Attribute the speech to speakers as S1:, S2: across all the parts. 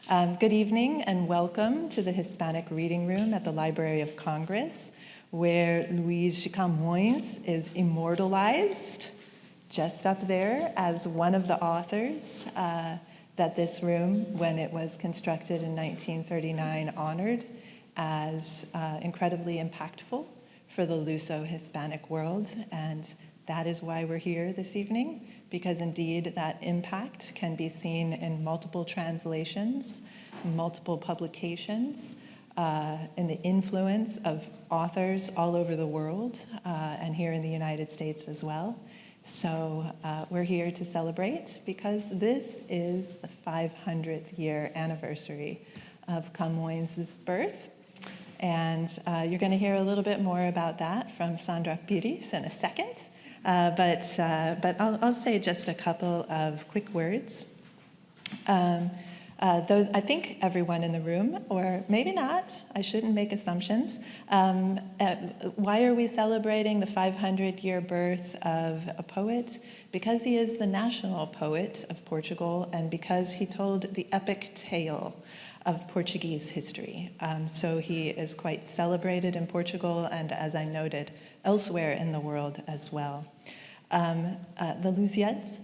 S1: Good evening and welcome to the Hispanic Reading Room at the Library of Congress, where Luís de Camões is immortalized just up there as one of the authors that this room, when it was constructed in 1939, honored as incredibly impactful for the Luso-Hispanic world. And that is why we're here this evening, because indeed that impact can be seen in multiple translations, multiple publications, in the influence of authors all over the world, and here in the United States as well. So we're here to celebrate because this is the 500th year anniversary of Camões' birth. And you're going to hear a little bit more about that from Sandra Pires in a second. But I'll say just a couple of quick words. I think everyone in the room, or maybe not, I shouldn't make assumptions. Why are we celebrating the 500-year birth of a poet? Because he is the national poet of Portugal and because he told the epic tale of Portuguese history. So he is quite celebrated in Portugal and, as I noted, elsewhere in the world as well. The Lusíadas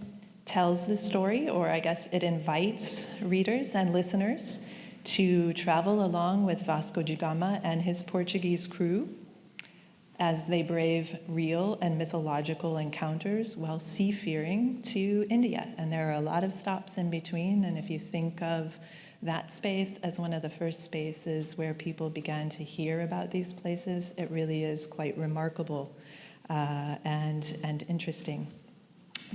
S1: tells the story, or I guess it invites readers and listeners to travel along with Vasco da Gama and his Portuguese crew as they brave real and mythological encounters while seafaring to India. And there are a lot of stops in between, and if you think of that space as one of the first spaces where people began to hear about these places, it really is quite remarkable and interesting.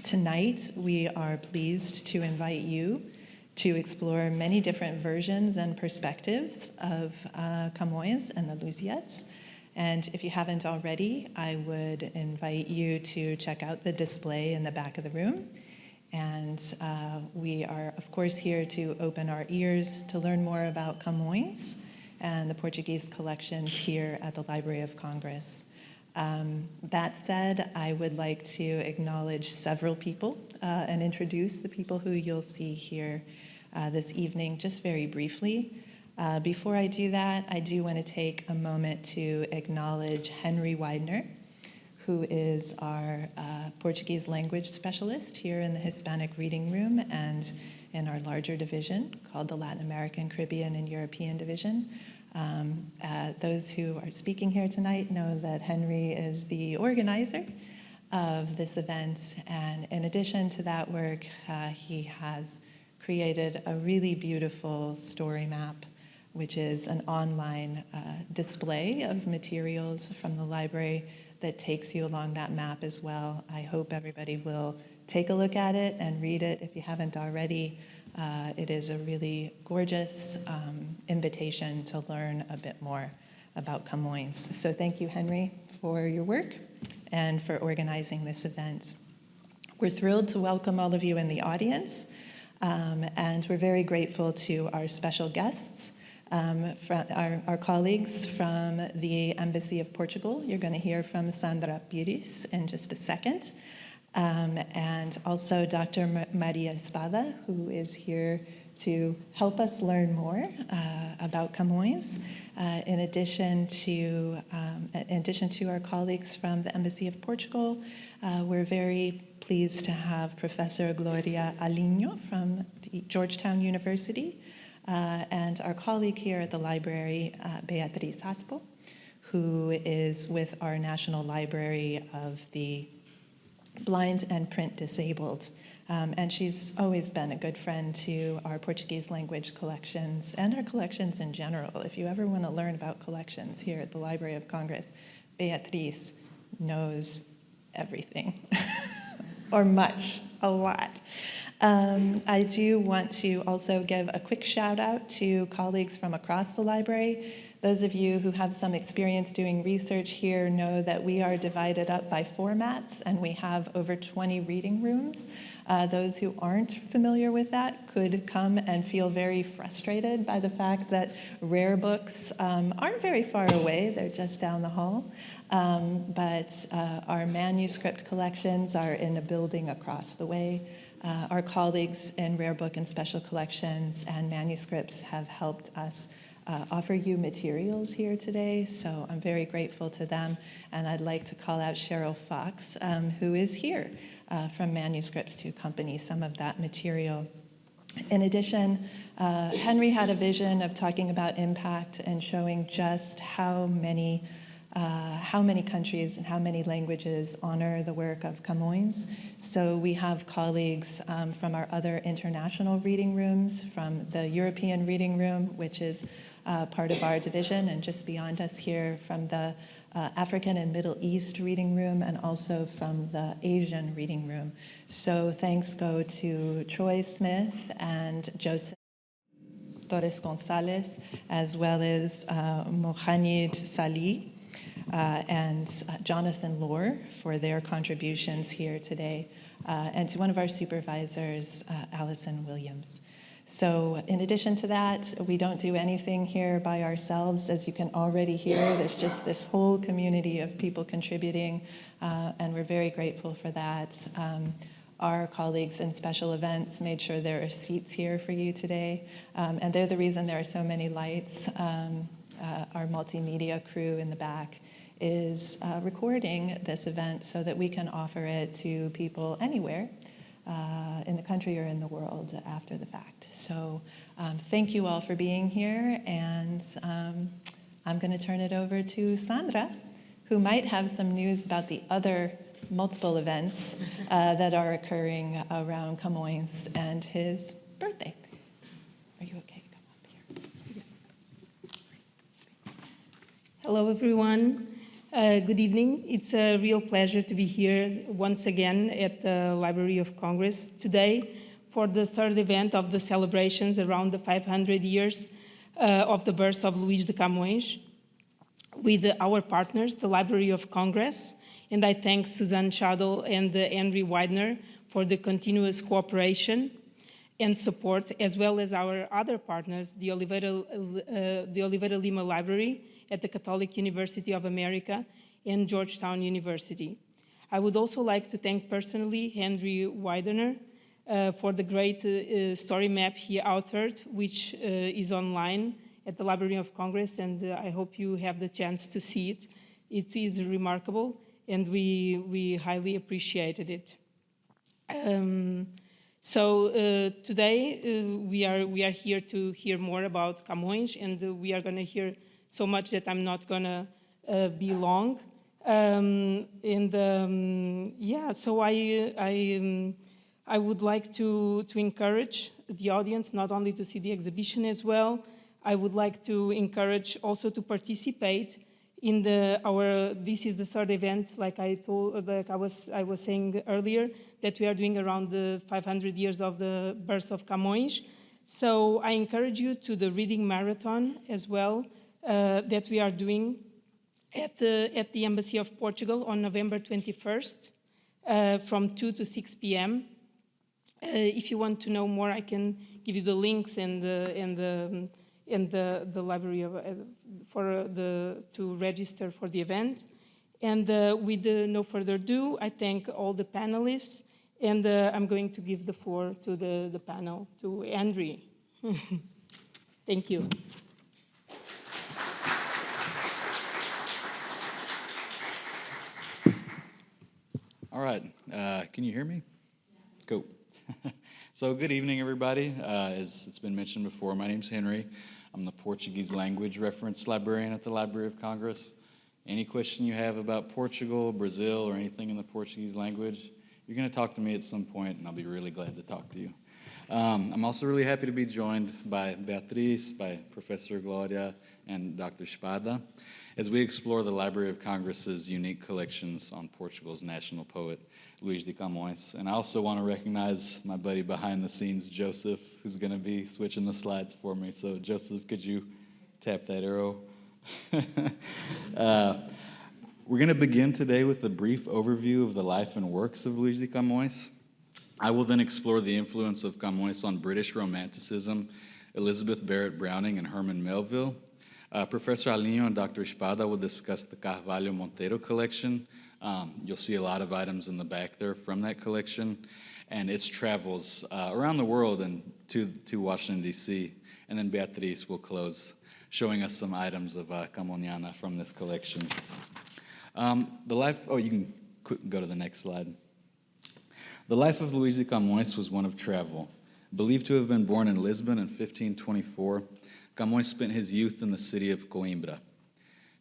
S1: Tonight, we are pleased to invite you to explore many different versions and perspectives of Camões and the Lusíadas. And if you haven't already, I would invite you to check out the display in the back of the room. And we are, of course, here to open our ears to learn more about Camões and the Portuguese collections here at the Library of Congress. That said, I would like to acknowledge several people and introduce the people who you'll see here this evening just very briefly. Before I do that, I do want to take a moment to acknowledge Henry Widener, who is our Portuguese language specialist here in the Hispanic Reading Room and in our larger division called the Latin American, Caribbean, and European Division. Those who are speaking here tonight know that Henry is the organizer of this event, and in addition to that work, he has created a really beautiful story map, which is an online display of materials from the library that takes you along that map as well. I hope everybody will take a look at it and read it if you haven't already. It is a really gorgeous invitation to learn a bit more about Camões. So thank you, Henry, for your work and for organizing this event. We're thrilled to welcome all of you in the audience, and we're very grateful to our special guests, our colleagues from the Embassy of Portugal. You're going to hear from Sandra Pires in just a second. And also Dr. Maria Espada, who is here to help us learn more about Camões. In addition to our colleagues from the Embassy of Portugal, we're very pleased to have Professor Glória Alhinho from the Georgetown University, and our colleague here at the library, Beatriz Haspel, who is with our National Library of the Blind and Print Disabled. And she's always been a good friend to our Portuguese language collections and our collections in general. If you ever want to learn about collections here at the Library of Congress, Beatriz knows everything, or much, a lot. I do want to also give a quick shout out to colleagues from across the library. Those of you who have some experience doing research here know that we are divided up by formats, and we have over 20 reading rooms. Those who aren't familiar with that could come and feel very frustrated by the fact that rare books aren't very far away, they're just down the hall. But our manuscript collections are in a building across the way. Our colleagues in Rare Book and Special Collections and Manuscripts have helped us offer you materials here today, so I'm very grateful to them. And I'd like to call out Cheryl Fox, who is here from Manuscripts to accompany some of that material. In addition, Henry had a vision of talking about impact and showing just how many countries and how many languages honor the work of Camões. So we have colleagues from our other international reading rooms, from the European Reading Room, which is part of our division, and just beyond us here from the African and Middle East Reading Room, and also from the Asian Reading Room. So thanks go to Troy Smith and Joseph Torres Gonzalez, as well as Mohanid Salih and Jonathan Lohr for their contributions here today, and to one of our supervisors, Allison Williams. So in addition to that, we don't do anything here by ourselves. As you can already hear, there's just this whole community of people contributing, and we're very grateful for that. Our colleagues in special events made sure there are seats here for you today, and they're the reason there are so many lights. Our multimedia crew in the back is recording this event so that we can offer it to people anywhere in the country or in the world after the fact. So thank you all for being here, and I'm going to turn it over to Sandra, who might have some news about the other multiple events that are occurring around Camões and his birthday. Are you okay? Come up here. Yes.
S2: Hello, everyone. Good evening. It's a real pleasure to be here once again at the Library of Congress today for the third event of the celebrations around the 500 years of the birth of Luís de Camões with our partners, the Library of Congress. And I thank Suzanne Schadl and Henry Widener for the continuous cooperation and support, as well as our other partners, the Oliveira Lima Library at the Catholic University of America and Georgetown University. I would also like to thank personally Henry Widener for the great story map he authored, which is online at the Library of Congress, and I hope you have the chance to see it. It is remarkable, and we highly appreciated it. So today we are here to hear more about Camões, and we are going to hear so much that I'm not going to be long. Yeah, so I would like to encourage the audience not only to see the exhibition as well. I would like to encourage also to participate in this is the third event, like I was saying earlier, that we are doing around the 500 years of the birth of Camões. So I encourage you to the reading marathon as well that we are doing at the Embassy of Portugal on November 21st from 2 to 6 p.m. If you want to know more, I can give you the links and the library to register for the event. And with no further ado, I thank all the panelists, and I'm going to give the floor to the panel, to Henry. Thank you.
S3: All right, can you hear me? Cool. So good evening, everybody. As it's been mentioned before, my name's Henry. I'm the Portuguese language reference librarian at the Library of Congress. Any question you have about Portugal, Brazil, or anything in the Portuguese language, you're going to talk to me at some point, and I'll be really glad to talk to you. I'm also really happy to be joined by Beatriz, by Professor Glória, and Dr. Espada, as we explore the Library of Congress's unique collections on Portugal's national poet, Luís de Camões. And I also want to recognize my buddy behind the scenes, Joseph, who's going to be switching the slides for me. So Joseph, could you tap that arrow? We're going to begin today with a brief overview of the life and works of Luís de Camões. I will then explore the influence of Camões on British Romanticism, Elizabeth Barrett Browning, and Herman Melville. Professor Alhinho and Dr. Espada will discuss the Carvalho Monteiro collection. You'll see a lot of items in the back there from that collection. and its travels around the world and to Washington, D.C. And then Beatriz will close, showing us some items of Camoniana from this collection. You can go to the next slide. The life of Luís de Camões was one of travel. Believed to have been born in Lisbon in 1524, Camões spent his youth in the city of Coimbra.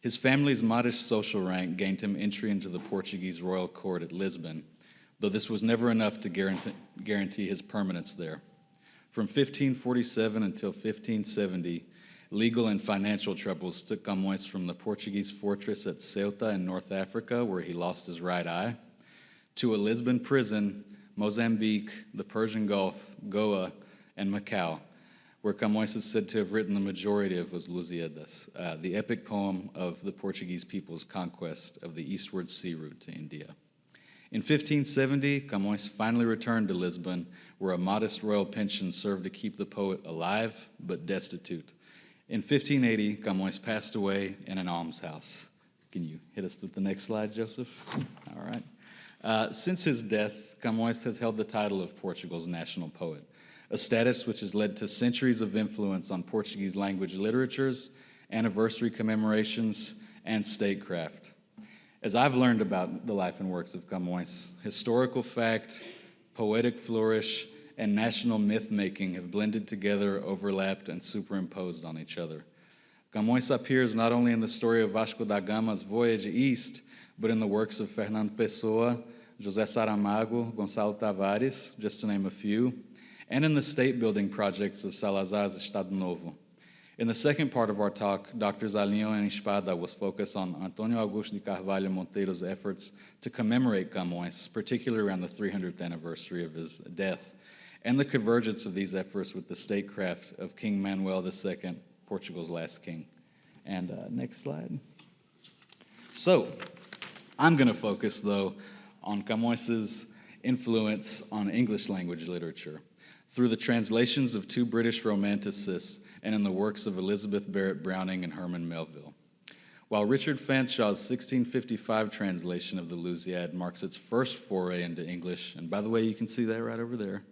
S3: His family's modest social rank gained him entry into the Portuguese royal court at Lisbon, though this was never enough to guarantee his permanence there. From 1547 until 1570, legal and financial troubles took Camões from the Portuguese fortress at Ceuta in North Africa, where he lost his right eye, to a Lisbon prison, Mozambique, the Persian Gulf, Goa, and Macau, where Camões is said to have written the majority of his Lusíadas, the epic poem of the Portuguese people's conquest of the eastward sea route to India. In 1570, Camões finally returned to Lisbon, where a modest royal pension served to keep the poet alive but destitute. In 1580, Camões passed away in an almshouse. Can you hit us with the next slide, Joseph? All right. Since his death, Camões has held the title of Portugal's national poet, a status which has led to centuries of influence on Portuguese language literatures, anniversary commemorations, and statecraft. As I've learned about the life and works of Camões, historical fact, poetic flourish, and national myth-making have blended together, overlapped, and superimposed on each other. Camões appears not only in the story of Vasco da Gama's voyage east, but in the works of Fernando Pessoa, José Saramago, Gonçalo Tavares, just to name a few, and in the state-building projects of Salazar's Estado Novo. In the second part of our talk, Drs. Alhinho and Espada will focus on Antônio Augusto de Carvalho Monteiro's efforts to commemorate Camões, particularly around the 300th anniversary of his death, and the convergence of these efforts with the statecraft of King Manuel II, Portugal's last king. And next slide. So, I'm going to focus, though, on Camões's influence on English language literature through the translations of two British romanticists and in the works of Elizabeth Barrett Browning and Herman Melville. While Richard Fanshaw's 1655 translation of the Lusíada marks its first foray into English, and by the way, you can see that right over there,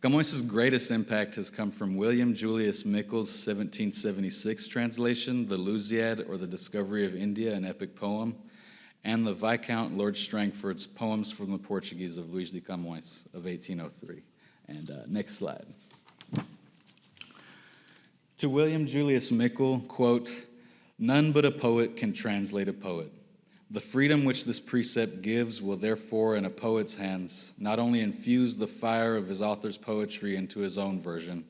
S3: Camões's greatest impact has come from William Julius Mickel's 1776 translation, the Lusíada, or the Discovery of India, an epic poem, and the Viscount Lord Strangford's Poems from the Portuguese of Luís de Camões of 1803. And next slide. To William Julius Mickel, quote, "None but a poet can translate a poet. The freedom which this precept gives will therefore, in a poet's hands, not only infuse the fire of his author's poetry into his own version,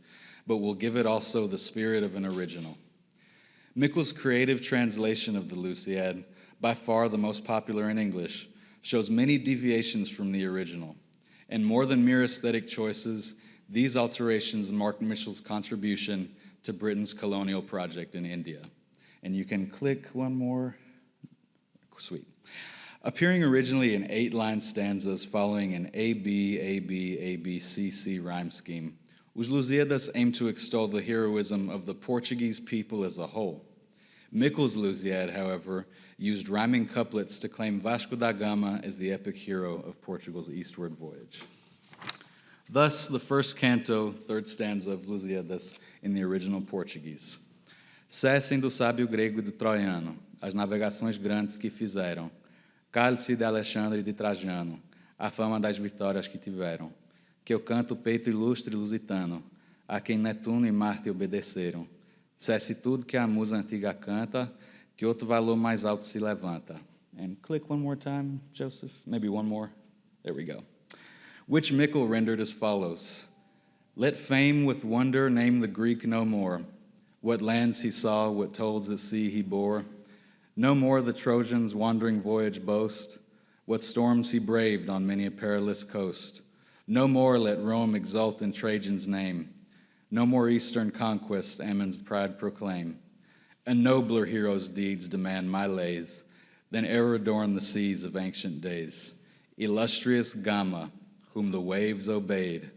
S3: but will give it also the spirit of an original." Mickel's creative translation of the Lusíada, by far the most popular in English, shows many deviations from the original. And more than mere aesthetic choices, these alterations mark Mickel's contribution to Britain's colonial project in India. And you can click one more. Sweet. Appearing originally in 8-line stanzas following an A-B, A-B, A-B, C-C rhyme scheme, Os Lusíadas aim to extol the heroism of the Portuguese people as a whole. Mickel's Lusíada, however, used rhyming couplets to claim Vasco da Gama as the epic hero of Portugal's eastward voyage. Thus, the first canto, third stanza of Lusíadas in the original Portuguese. Cessem do sábio grego e do troiano, as navegações grandes que fizeram, cálice de Alexandre e de Trajano, a fama das vitórias que tiveram, que eu canto o peito ilustre lusitano, a quem Netuno e Marte obedeceram. Cesse tudo que a musa antiga canta, que outro valor mais alto se levanta. And click one more time, Joseph. Maybe one more. There we go. Which Mickel rendered as follows. Let fame with wonder name the Greek no more. What lands he saw, what tolls at sea he bore. No more the Trojans' wandering voyage boast, what storms he braved on many a perilous coast. No more let Rome exult in Trajan's name. No more eastern conquest Ammon's pride proclaim. A nobler hero's deeds demand my lays than e'er adorn the seas of ancient days. Illustrious Gama, whom the waves obeyed,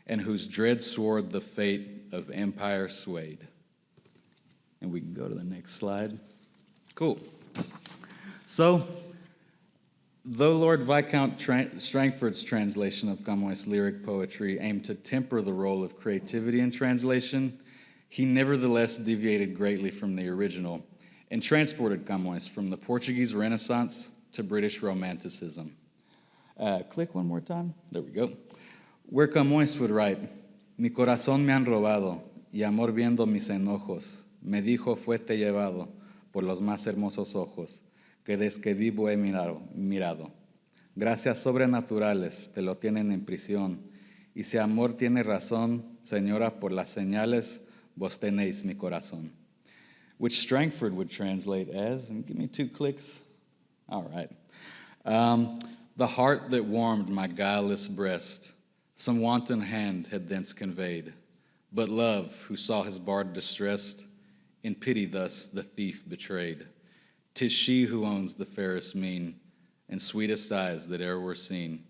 S3: and whose dread sword the fate of empire swayed. And we can go to the next slide. Cool. So, Though Lord Viscount Strangford's translation of Camões' lyric poetry aimed to temper the role of creativity in translation, he nevertheless deviated greatly from the original and transported Camões from the Portuguese Renaissance to British Romanticism. Click one more time. There we go. Where Camões would write, "Mi corazón me han robado, y amor viendo mis enojos, me dijo fuerte llevado por los más hermosos ojos, que desde que vivo he mirado. Gracias sobrenaturales te lo tienen en prisión, y si amor tiene razón, señora, por las señales, vos tenéis mi corazón." Which Strangford would translate as, and give me 2 clicks. All right. The heart that warmed my guileless breast, some wanton hand had thence conveyed, but love, who saw his bard distressed, in pity thus the thief betrayed. 'Tis she who owns the fairest mien, and sweetest eyes that e'er were seen.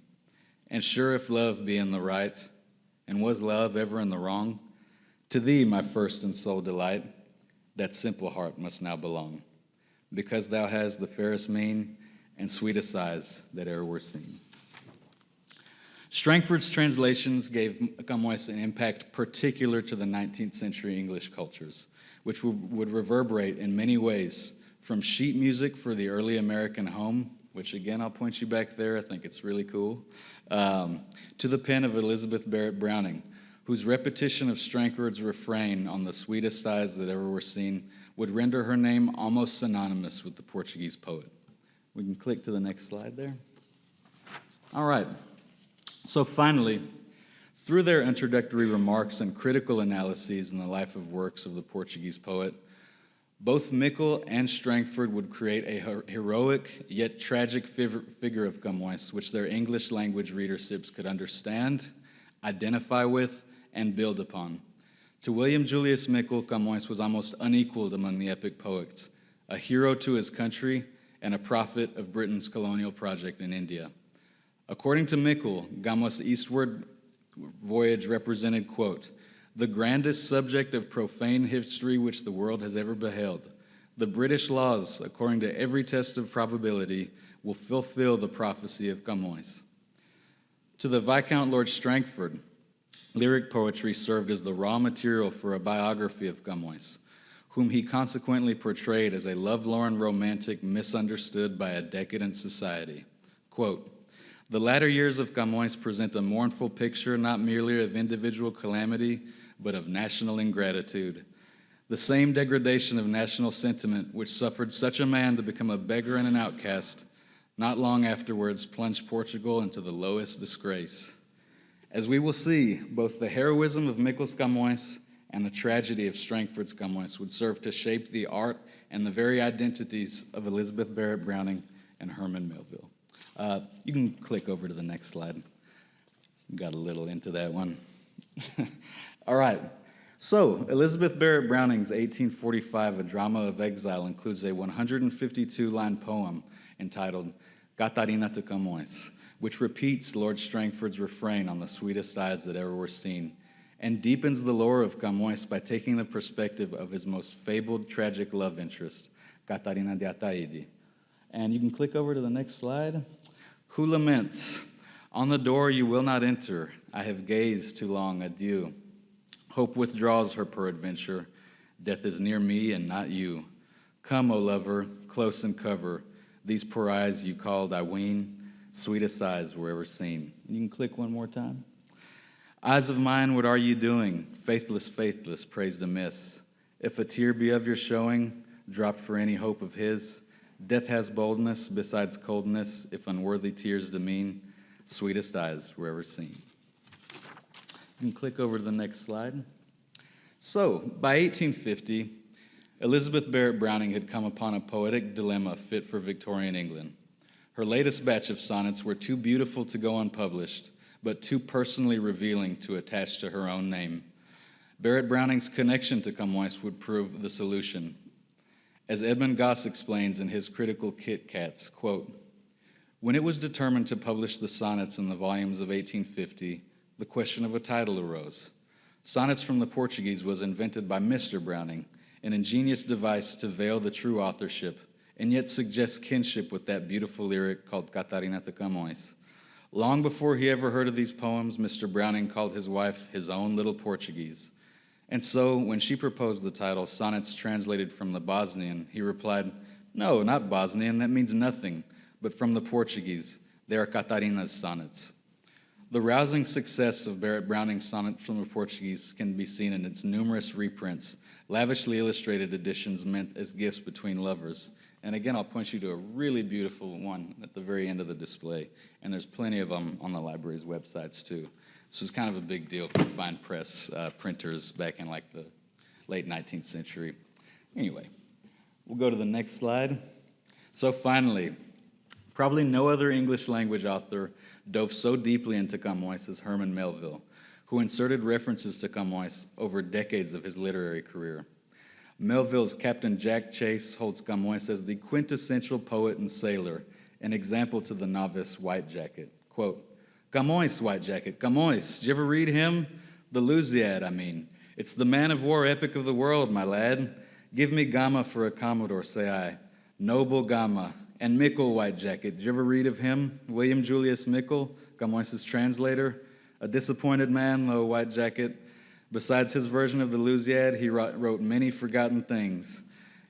S3: And sure if love be in the right, and was love ever in the wrong, to thee, my first and sole delight, that simple heart must now belong, because thou hast the fairest mien, and sweetest eyes that e'er were seen. Strangford's translations gave Camões an impact particular to the 19th century English cultures, which would reverberate in many ways, from sheet music for the early American home, which again, I'll point you back there, I think it's really cool, to the pen of Elizabeth Barrett Browning, whose repetition of Strangford's refrain on the sweetest eyes that ever were seen would render her name almost synonymous with the Portuguese poet. We can click to the next slide there. All right. So finally, through their introductory remarks and critical analyses in the life of works of the Portuguese poet, both Mickle and Strangford would create a heroic yet tragic figure of Camões, which their English language readerships could understand, identify with, and build upon. To William Julius Mickle, Camões was almost unequaled among the epic poets, a hero to his country and a prophet of Britain's colonial project in India. According to Mickle, Camões' eastward voyage represented, quote, "the grandest subject of profane history which the world has ever beheld. The British laws, according to every test of probability, will fulfill the prophecy of Camões." To the Viscount Lord Strangford, lyric poetry served as the raw material for a biography of Camões, whom he consequently portrayed as a lovelorn romantic misunderstood by a decadent society. Quote, "The latter years of Camões present a mournful picture not merely of individual calamity, but of national ingratitude. The same degradation of national sentiment which suffered such a man to become a beggar and an outcast, not long afterwards plunged Portugal into the lowest disgrace. As we will see, both the heroism of Mickle's Camões and the tragedy of Strangford's Camões would serve to shape the art and the very identities of Elizabeth Barrett Browning and Herman Melville." You can click over to the next slide. Got a little into that one. All right. So, Elizabeth Barrett Browning's 1845 A Drama of Exile includes a 152-line poem entitled Catarina to Camões, which repeats Lord Strangford's refrain on the sweetest eyes that ever were seen, and deepens the lore of Camões by taking the perspective of his most fabled tragic love interest, Catarina de Ataide. And you can click over to the next slide. Who laments? On the door you will not enter. I have gazed too long, adieu. Hope withdraws her peradventure. Death is near me and not you. Come, O lover, close and cover these poor eyes you called, I ween, sweetest eyes were ever seen. You can click one more time. Eyes of mine, what are you doing? Faithless, faithless, praised amiss. If a tear be of your showing, dropped for any hope of his, death has boldness besides coldness, if unworthy tears demean, sweetest eyes were ever seen. You can click over to the next slide. So, by 1850, Elizabeth Barrett Browning had come upon a poetic dilemma fit for Victorian England. Her latest batch of sonnets were too beautiful to go unpublished, but too personally revealing to attach to her own name. Barrett Browning's connection to Camões would prove the solution. As Edmund Goss explains in his critical Kit Kats, quote, "When it was determined to publish the sonnets in the volumes of 1850, the question of a title arose. Sonnets from the Portuguese was invented by Mr. Browning, an ingenious device to veil the true authorship and yet suggests kinship with that beautiful lyric called Catarina de Camões. Long before he ever heard of these poems, Mr. Browning called his wife his own little Portuguese. And so, when she proposed the title, Sonnets Translated from the Bosnian, he replied, "No, not Bosnian, that means nothing, but from the Portuguese. They are Catarina's sonnets." The rousing success of Barrett Browning's Sonnet from the Portuguese can be seen in its numerous reprints, lavishly illustrated editions meant as gifts between lovers. And again, I'll point you to a really beautiful one at the very end of the display, and there's plenty of them on the library's websites too. This was kind of a big deal for fine press printers back in like the late 19th century. Anyway, we'll go to the next slide. So finally, probably no other English language author dove so deeply into Camões as Herman Melville, who inserted references to Camões over decades of his literary career. Melville's Captain Jack Chase holds Camões as the quintessential poet and sailor, an example to the novice White Jacket. Quote, "Camões, White Jacket, Camões, did you ever read him? The Lusiad, I mean. It's the man-of-war epic of the world, my lad. Give me Gama for a Commodore, say I. Noble Gama. And Mickle, White Jacket, did you ever read of him? William Julius Mickle, Camões' translator. A disappointed man, though, White Jacket. Besides his version of the Lusiad, he wrote many forgotten things.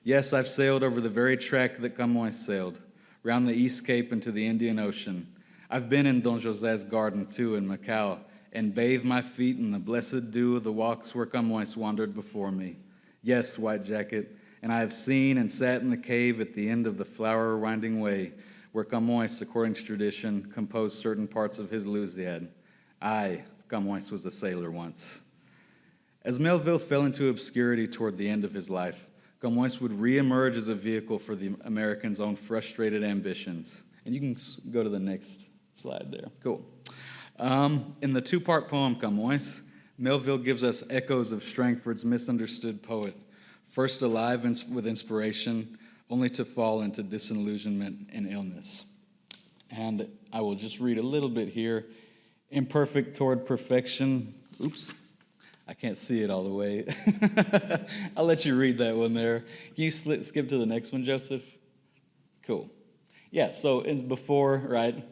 S3: Yes, I've sailed over the very track that Camões sailed, round the East Cape into the Indian Ocean. I've been in Don José's garden, too, in Macau, and bathed my feet in the blessed dew of the walks where Camões wandered before me. Yes, White Jacket, and I have seen and sat in the cave at the end of the flower-winding way, where Camões, according to tradition, composed certain parts of his Lusiad. I, Camões, was a sailor once." As Melville fell into obscurity toward the end of his life, Camões would reemerge as a vehicle for the Americans' own frustrated ambitions. And you can go to the next slide there. Cool. In the two-part poem, Camões, Melville gives us echoes of Strangford's misunderstood poet, first alive with inspiration, only to fall into disillusionment and illness. And I will just read a little bit here. Imperfect toward perfection. Oops, I can't see it all the way. I'll let you read that one there. Can you skip to the next one, Joseph? Cool. Yeah, so it's before, right?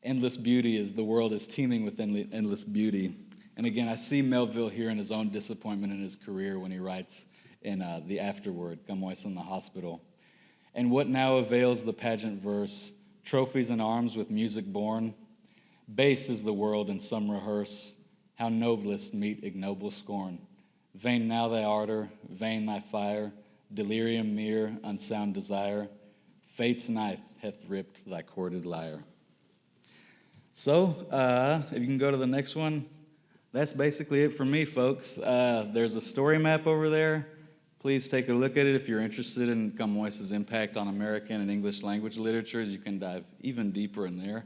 S3: Endless beauty is the world is teeming with endless beauty. And again, I see Melville here in his own disappointment in his career when he writes in the afterword, Camões in the hospital. And what now avails the pageant verse, trophies and arms with music born? Base is the world and some rehearse, how noblest meet ignoble scorn. Vain now thy ardor, vain thy fire, delirium mere, unsound desire. Fate's knife hath ripped thy corded lyre. So, if you can go to the next one, that's basically it for me, folks. There's a story map over there. Please take a look at it if you're interested in Camões' impact on American and English language literatures. You can dive even deeper in there.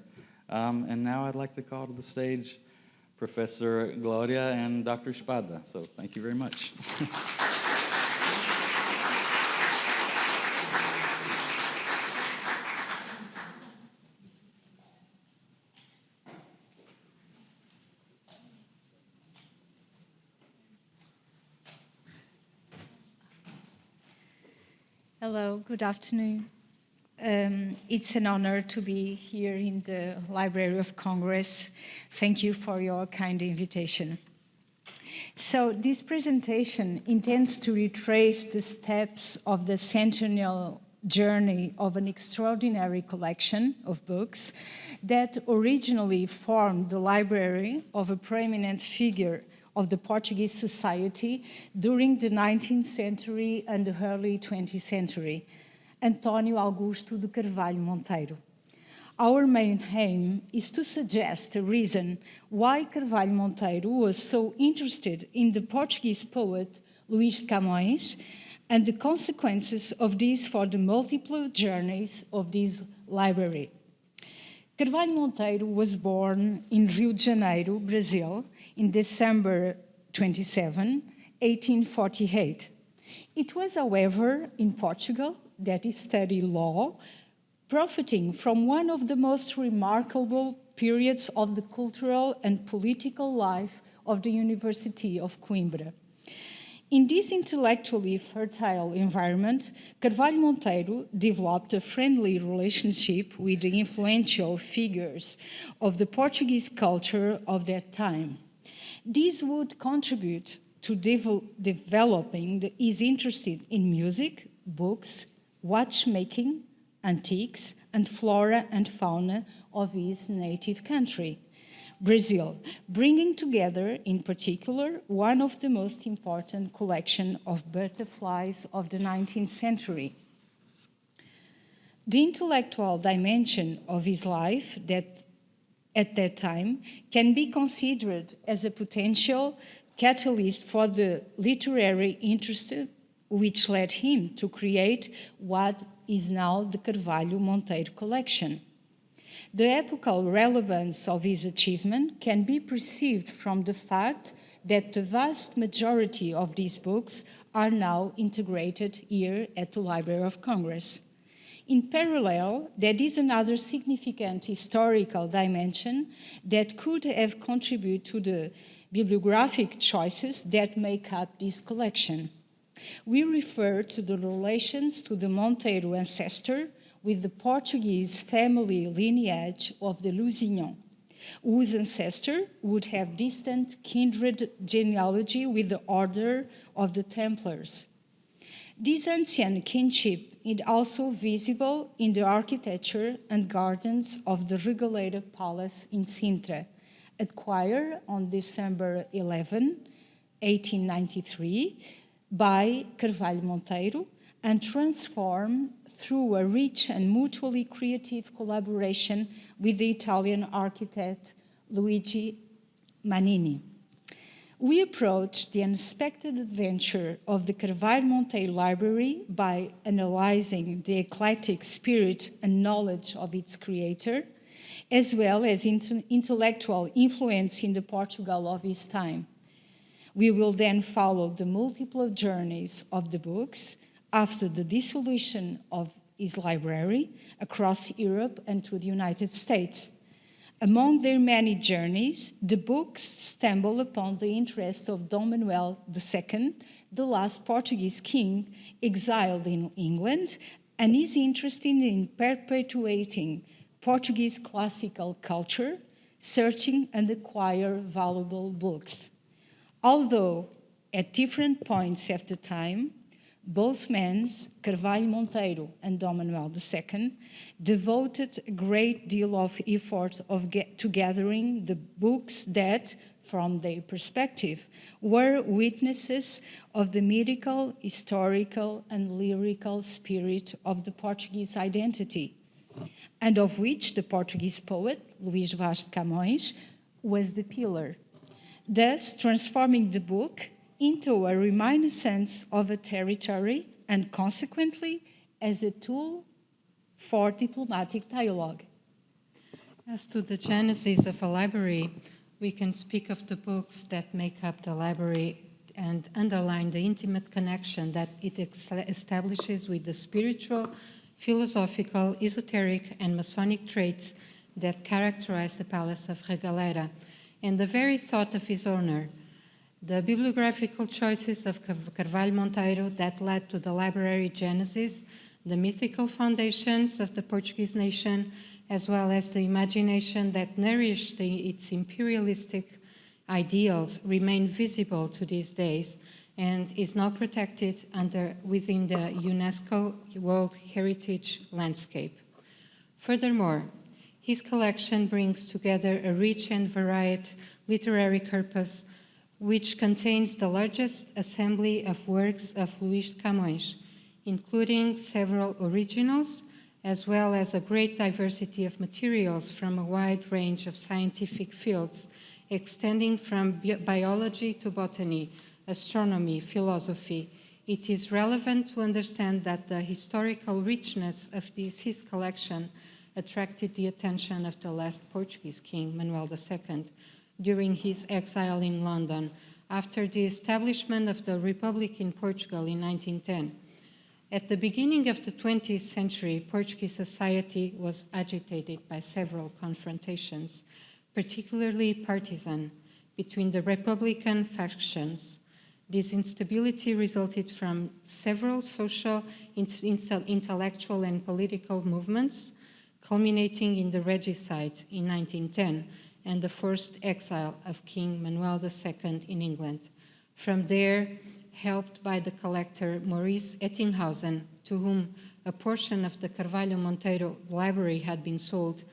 S3: And now I'd like to call to the stage Professor Glória and Dr. Espada. So thank you very much.
S4: Hello, good afternoon. It's an honor to be here in the Library of Congress. Thank you for your kind invitation. So this presentation intends to retrace the steps of the centennial journey of an extraordinary collection of books that originally formed the library of a prominent figure of the Portuguese society during the 19th century and the early 20th century, António Augusto de Carvalho Monteiro. Our main aim is to suggest a reason why Carvalho Monteiro was so interested in the Portuguese poet Luís de Camões and the consequences of this for the multiple journeys of this library. Carvalho Monteiro was born in Rio de Janeiro, Brazil, in December 27, 1848. It was, however, in Portugal that he studied law, profiting from one of the most remarkable periods of the cultural and political life of the University of Coimbra. In this intellectually fertile environment, Carvalho Monteiro developed a friendly relationship with the influential figures of the Portuguese culture of that time. This would contribute to developing his interest in music, books, watchmaking, antiques, and flora and fauna of his native country, Brazil, bringing together, in particular, one of the most important collections of butterflies of the 19th century. The intellectual dimension of his life that at that time can be considered as a potential catalyst for the literary interest which led him to create what is now the Carvalho Monteiro collection. The epochal relevance of his achievement can be perceived from the fact that the vast majority of these books are now integrated here at the Library of Congress. In parallel, there is another significant historical dimension that could have contributed to the bibliographic choices that make up this collection. We refer to the relations to the Monteiro ancestor with the Portuguese family lineage of the Lusignan, whose ancestor would have distant kindred genealogy with the Order of the Templars. This ancient kinship is also visible in the architecture and gardens of the Regaleira Palace in Sintra, acquired on December 11, 1893, by Carvalho Monteiro, and transformed through a rich and mutually creative collaboration with the Italian architect Luigi Manini. We approach the unexpected adventure of the Carvalho Monteiro Library by analyzing the eclectic spirit and knowledge of its creator, as well as intellectual influence in the Portugal of his time. We will then follow the multiple journeys of the books after the dissolution of his library across Europe and to the United States. Among their many journeys, the books stumble upon the interest of Dom Manuel II, the last Portuguese king exiled in England, and his interest in perpetuating Portuguese classical culture, searching and acquire valuable books. Although at different points of the time, both men, Carvalho Monteiro and Dom Manuel II, devoted a great deal of effort to gathering the books that, from their perspective, were witnesses of the mythical, historical, and lyrical spirit of the Portuguese identity, and of which the Portuguese poet, Luís de Camões, was the pillar, thus transforming the book into a reminiscence of a territory and consequently as a tool for diplomatic dialogue.
S5: As to the genesis of a library, we can speak of the books that make up the library and underline the intimate connection that it establishes with the spiritual, philosophical, esoteric, and Masonic traits that characterize the Palace of Regaleira and the very thought of his owner. The bibliographical choices of Carvalho Monteiro that led to the library genesis, the mythical foundations of the Portuguese nation, as well as the imagination that nourished its imperialistic ideals remain visible to these days and is now protected within the UNESCO World Heritage landscape. Furthermore, his collection brings together a rich and varied literary corpus which contains the largest assembly of works of Luís de Camões, including several originals, as well as a great diversity of materials from a wide range of scientific fields, extending from biology to botany, astronomy, philosophy. It is relevant to understand that the historical richness of his collection attracted the attention of the last Portuguese king, Manuel II, during his exile in London, after the establishment of the Republic in Portugal in 1910. At the beginning of the 20th century, Portuguese society was agitated by several confrontations, particularly partisan, between the Republican factions. This instability resulted from several social, intellectual, and political movements, culminating in the regicide in 1910 and the forced exile of King Manuel II in England. From there, helped by the collector Maurice Ettinghausen, to whom a portion of the Carvalho Monteiro library had been sold,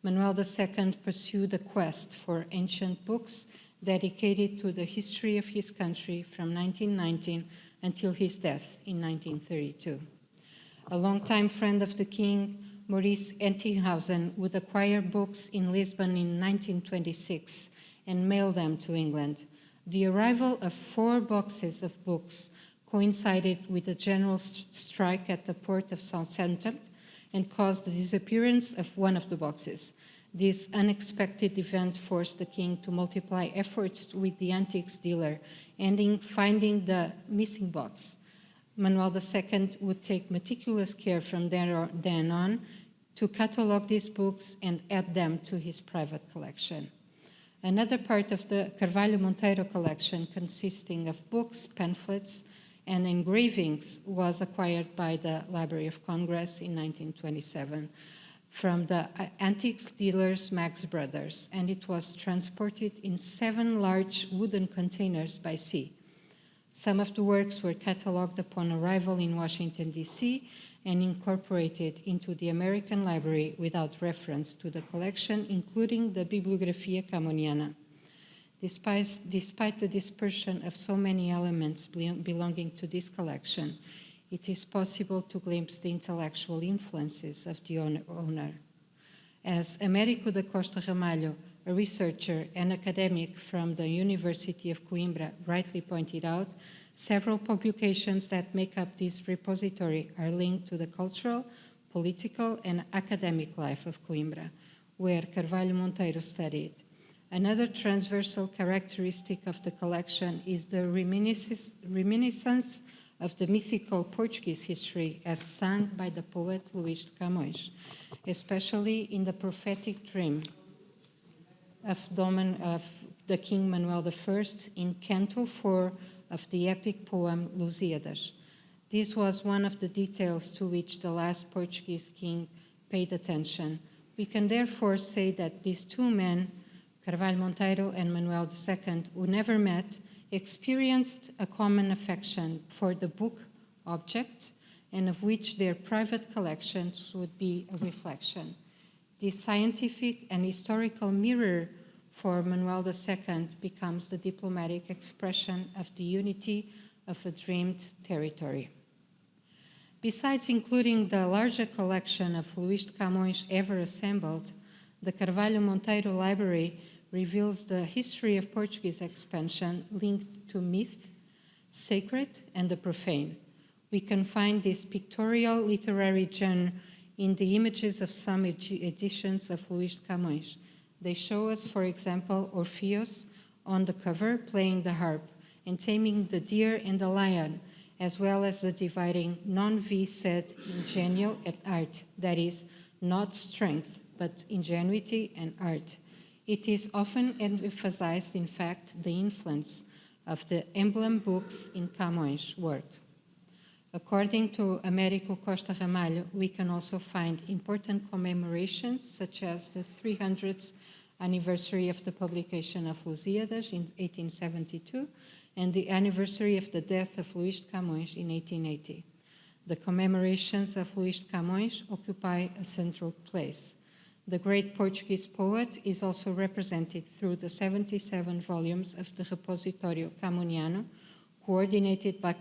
S5: Manuel II pursued a quest for ancient books dedicated to the history of his country from 1919 until his death in 1932. A longtime friend of the king, Maurice Ettinghausen, would acquire books in Lisbon in 1926 and mail them to England. The arrival of 4 boxes of books coincided with the general strike at the port of Southampton and caused the disappearance of one of the boxes. This unexpected event forced the king to multiply efforts with the antiques dealer, ending finding the missing box. Manuel II would take meticulous care from then on to catalog these books and add them to his private collection. Another part of the Carvalho Monteiro collection, consisting of books, pamphlets, and engravings, was acquired by the Library of Congress in 1927 from the antiques dealers Max Brothers, and it was transported in 7 large wooden containers by sea. Some of the works were catalogued upon arrival in Washington, D.C., and incorporated into the American Library without reference to the collection, including the Bibliografia Camoniana. Despite the dispersion of so many elements belonging to this collection, it is possible to glimpse the intellectual influences of the owner. As Américo da Costa Ramalho, a researcher and academic from the University of Coimbra, rightly pointed out, several publications that make up this repository are linked to the cultural, political, and academic life of Coimbra, where Carvalho Monteiro studied. Another transversal characteristic of the collection is the reminiscence of the mythical Portuguese history as sung by the poet Luís de Camões, especially in the prophetic dream of the King Manuel I in Canto 4 of the epic poem Lusíadas. This was one of the details to which the last Portuguese king paid attention. We can therefore say that these 2 men, Carvalho Monteiro and Manuel II, who never met, experienced a common affection for the book object, and of which their private collections would be a reflection. This scientific and historical mirror for Manuel II becomes the diplomatic expression of the unity of a dreamed territory. Besides including the larger collection of Luís de Camões ever assembled, the Carvalho Monteiro Library reveals the history of Portuguese expansion linked to myth, sacred, and the profane. We can find this pictorial literary genre in the images of some editions of Luís de Camões. They show us, for example, Orpheus on the cover playing the harp and taming the deer and the lion, as well as the dividing non vi sed ingenio et art, that is, not strength, but ingenuity and art. It is often emphasized, in fact, the influence of the emblem books in Camões' work. According to Américo Costa Ramalho, we can also find important commemorations, such as the 300th anniversary of the publication of Lusíadas in 1872 and the anniversary of the death of Luís de Camões in 1880. The commemorations of Luís de Camões occupy a central place. The great Portuguese poet is also represented through the 77 volumes of the Repositório Camoniano, coordinated by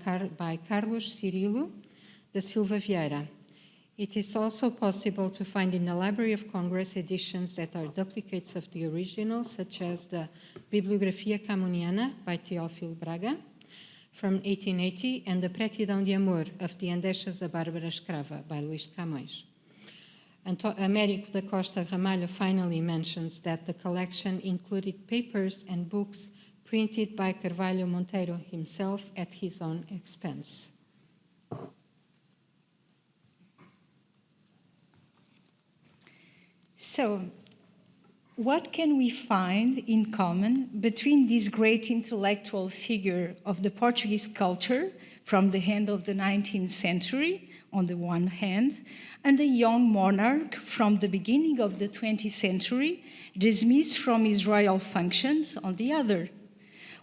S5: Carlos Cirilo da Silva Vieira. It is also possible to find in the Library of Congress editions that are duplicates of the original, such as the Bibliografia Camoniana by Teófilo Braga from 1880 and the Pretidão de Amor of the Andechas da Bárbara Escrava by Luís de Camões. Américo da Costa Ramalho finally mentions that the collection included papers and books printed by Carvalho Monteiro himself at his own expense.
S4: So, What can we find in common between this great intellectual figure of the Portuguese culture from the end of the 19th century, on the one hand, and the young monarch from the beginning of the 20th century, dismissed from his royal functions, on the other?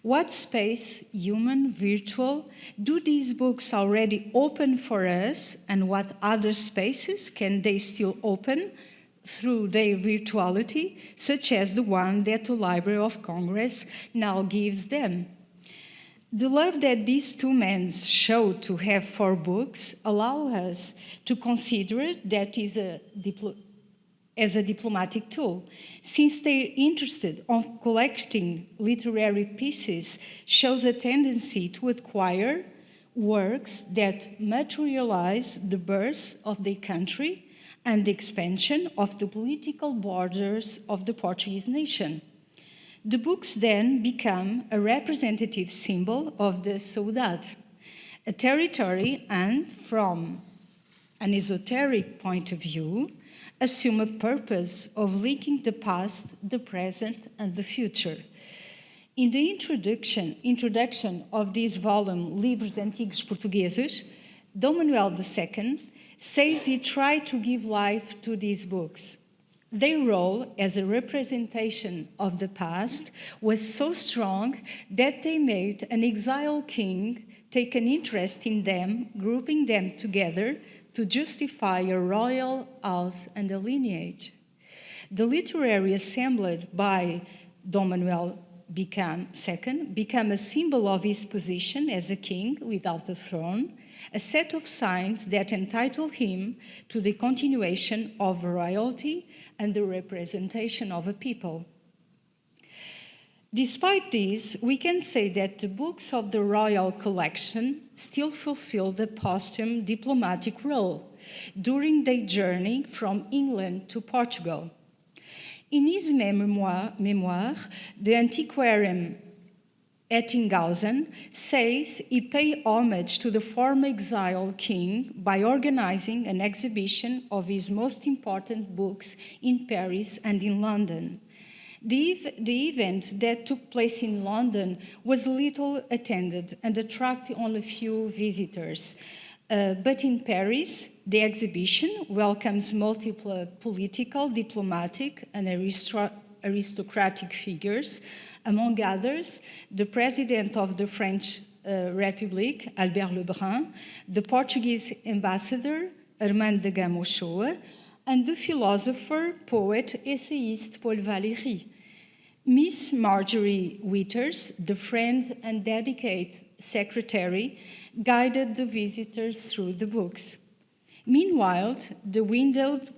S4: What space, human, virtual, do these books already open for us, and what other spaces can they still open through their virtuality, such as the one that the Library of Congress now gives them? The love that these two men show to have for books allow us to consider that as a diplomatic tool, since their interest in collecting literary pieces shows a tendency to acquire works that materialize the birth of their country and the expansion of the political borders of the Portuguese nation. The books then become a representative symbol of the Saudade, a territory, and from an esoteric point of view, assume a purpose of linking the past, the present, and the future. In the introduction of this volume, Livros Antigos Portugueses, Dom Manuel II says he tried to give life to these books. Their role as a representation of the past was so strong that they made an exiled king take an interest in them, grouping them together to justify a royal house and a lineage. The literary assembled by Dom Manuel II became a symbol of his position as a king without a throne, a set of signs that entitled him to the continuation of royalty and the representation of a people. Despite this, we can say that the books of the royal collection still fulfill the posthumous diplomatic role during their journey from England to Portugal. In his memoir, The Antiquarian Ettinghausen says he paid homage to the former exiled king by organizing an exhibition of his most important books in Paris and in London. The event that took place in London was little attended and attracted only few visitors. But in Paris, the exhibition welcomes multiple political, diplomatic, and aristocratic figures, among others, the president of the French Republic, Albert Lebrun, the Portuguese ambassador, Armando da Gama Ochoa, and the philosopher, poet, essayist Paul Valéry. Miss Marjorie Withers, the friend and dedicated secretary, guided the visitors through the books. Meanwhile, the widowed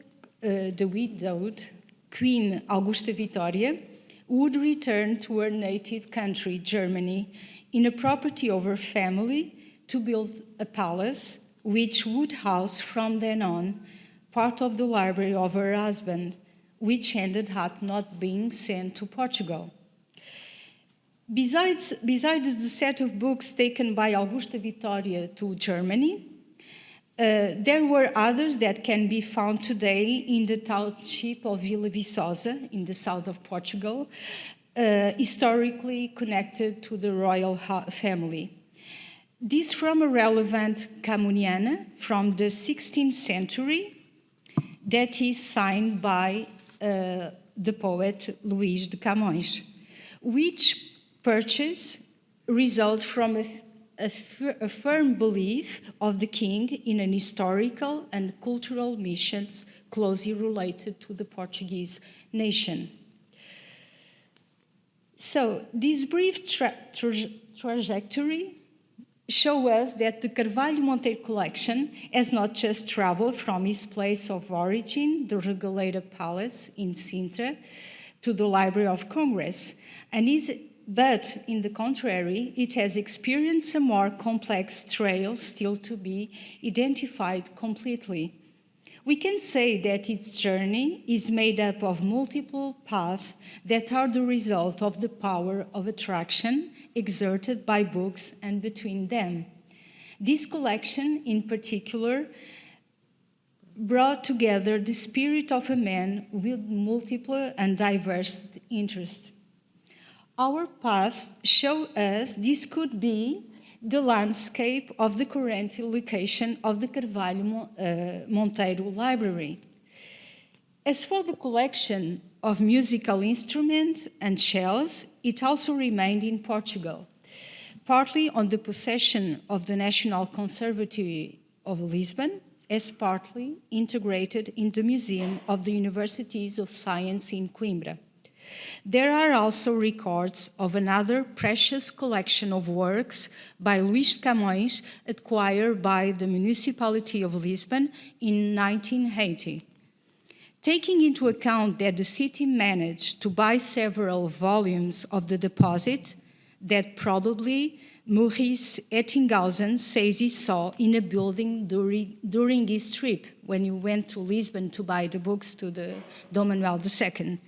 S4: Queen Augusta Vitória would return to her native country, Germany, in a property of her family to build a palace which would house from then on part of the library of her husband, which ended up not being sent to Portugal. Besides the set of books taken by Augusta Vitória to Germany, there were others that can be found today in the township of Vila Viçosa, in the south of Portugal, historically connected to the royal family. This from a relevant Camuniana from the 16th century that is signed by the poet Luís de Camões, which purchase result from a firm belief of the king in an historical and cultural missions closely related to the Portuguese nation. So this brief trajectory shows us that the Carvalho Monteiro collection has not just traveled from its place of origin, the Regaleira Palace in Sintra, to the Library of Congress, but in the contrary, it has experienced a more complex trail still to be identified completely. We can say that its journey is made up of multiple paths that are the result of the power of attraction exerted by books and between them. This collection, in particular, brought together the spirit of a man with multiple and diverse interests. Our path showed us this could be the landscape of the current location of the Carvalho Monteiro Library. As for the collection of musical instruments and shells, it also remained in Portugal, partly on the possession of the National Conservatory of Lisbon, as partly integrated in the Museum of the Universities of Science in Coimbra. There are also records of another precious collection of works by Luís de Camões acquired by the Municipality of Lisbon in 1980. Taking into account that the city managed to buy several volumes of the deposit, that probably Maurice Ettinghausen says he saw in a building during his trip when he went to Lisbon to buy the books to the Dom Manuel II.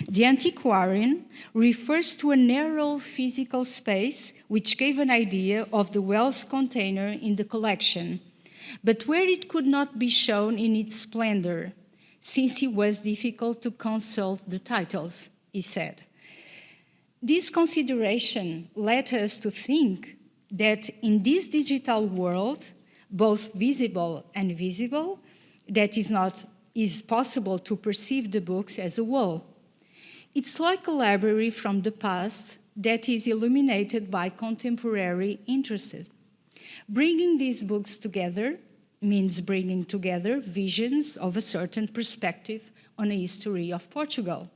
S4: The antiquarian refers to a narrow physical space which gave an idea of the wealth container in the collection, but where it could not be shown in its splendor, since it was difficult to consult the titles, he said. This consideration led us to think that in this digital world, both visible and invisible, that is possible to perceive the books as a whole. It's like a library from the past that is illuminated by contemporary interests. Bringing these books together means bringing together visions of a certain perspective on the history of Portugal.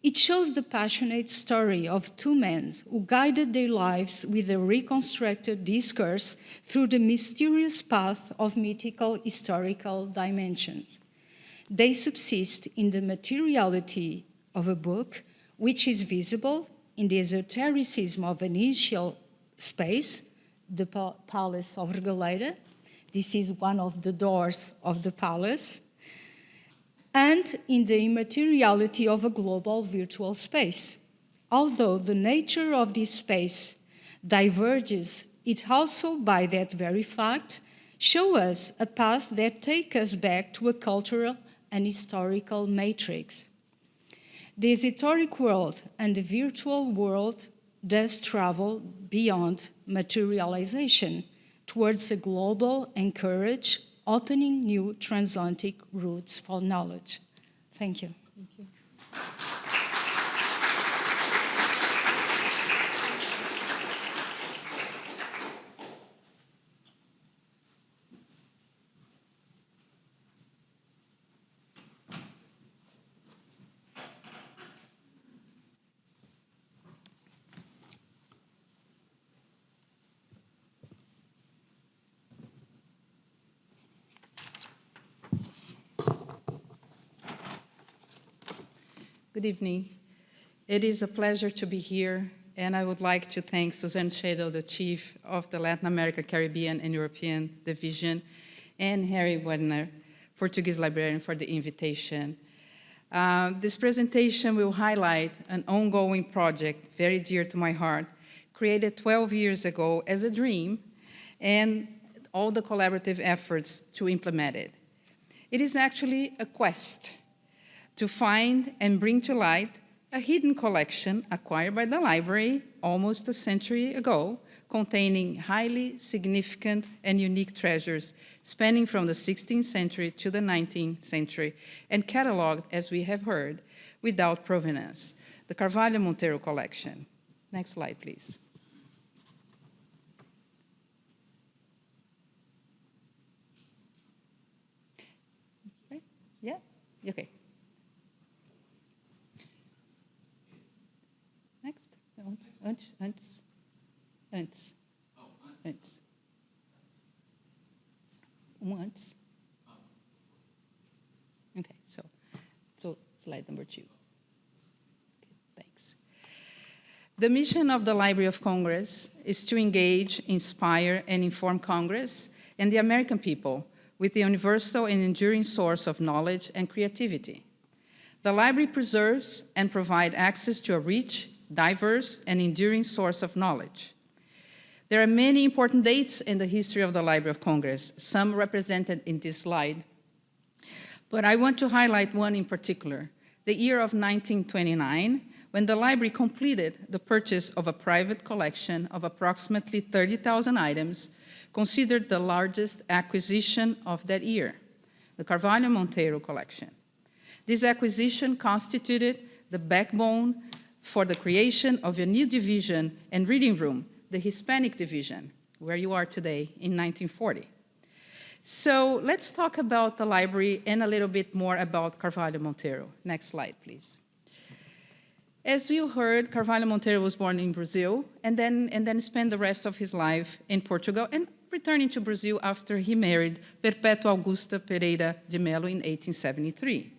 S4: It shows the passionate story of two men who guided their lives with a reconstructed discourse through the mysterious path of mythical historical dimensions. They subsist in the materiality of a book, which is visible in the esotericism of an initial space, the Palace of Regaleira. This is one of the doors of the palace, and in the immateriality of a global virtual space. Although the nature of this space diverges, it also, by that very fact, shows us a path that takes us back to a cultural and historical matrix. The esoteric world and the virtual world does travel beyond materialization towards a global anchorage, opening new transatlantic routes for knowledge. Thank you.
S5: Thank you.
S6: Good evening. It is a pleasure to be here, and I would like to thank Suzanne Shadow, the Chief of the Latin America, Caribbean, and European Division, and Harry Werner, Portuguese librarian, for the invitation. This presentation will highlight an ongoing project very dear to my heart, created 12 years ago as a dream, and all the collaborative efforts to implement it. It is actually a quest to find and bring to light a hidden collection acquired by the library almost a century ago, containing highly significant and unique treasures spanning from the 16th century to the 19th century and cataloged, as we have heard, without provenance, the Carvalho Monteiro collection. Next slide, please. Okay. Yeah? Okay. Next. Antes. Antes. Okay, so slide number 2. Okay, thanks. The mission of the Library of Congress is to engage, inspire, and inform Congress and the American people with the universal and enduring source of knowledge and creativity. The library preserves and provides access to a rich, diverse, and enduring source of knowledge. There are many important dates in the history of the Library of Congress, some represented in this slide. But I want to highlight one in particular, the year of 1929, when the library completed the purchase of a private collection of approximately 30,000 items, considered the largest acquisition of that year, the Carvalho Monteiro collection. This acquisition constituted the backbone for the creation of a new division and reading room, the Hispanic division, where you are today in 1940. So let's talk about the library and a little bit more about Carvalho Monteiro. Next slide, please. As you heard, Carvalho Monteiro was born in Brazil and then spent the rest of his life in Portugal and returning to Brazil after he married Perpétua Augusta Pereira de Melo in 1873.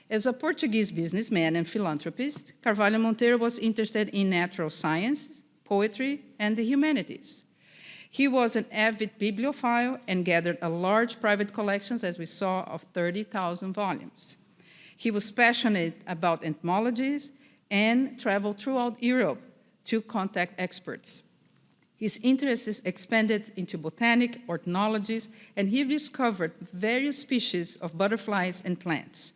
S6: As a Portuguese businessman and philanthropist, Carvalho Monteiro was interested in natural science, poetry, and the humanities. He was an avid bibliophile and gathered a large private collection, as we saw, of 30,000 volumes. He was passionate about entomologies and traveled throughout Europe to contact experts. His interests expanded into botanic, ornithology, and he discovered various species of butterflies and plants.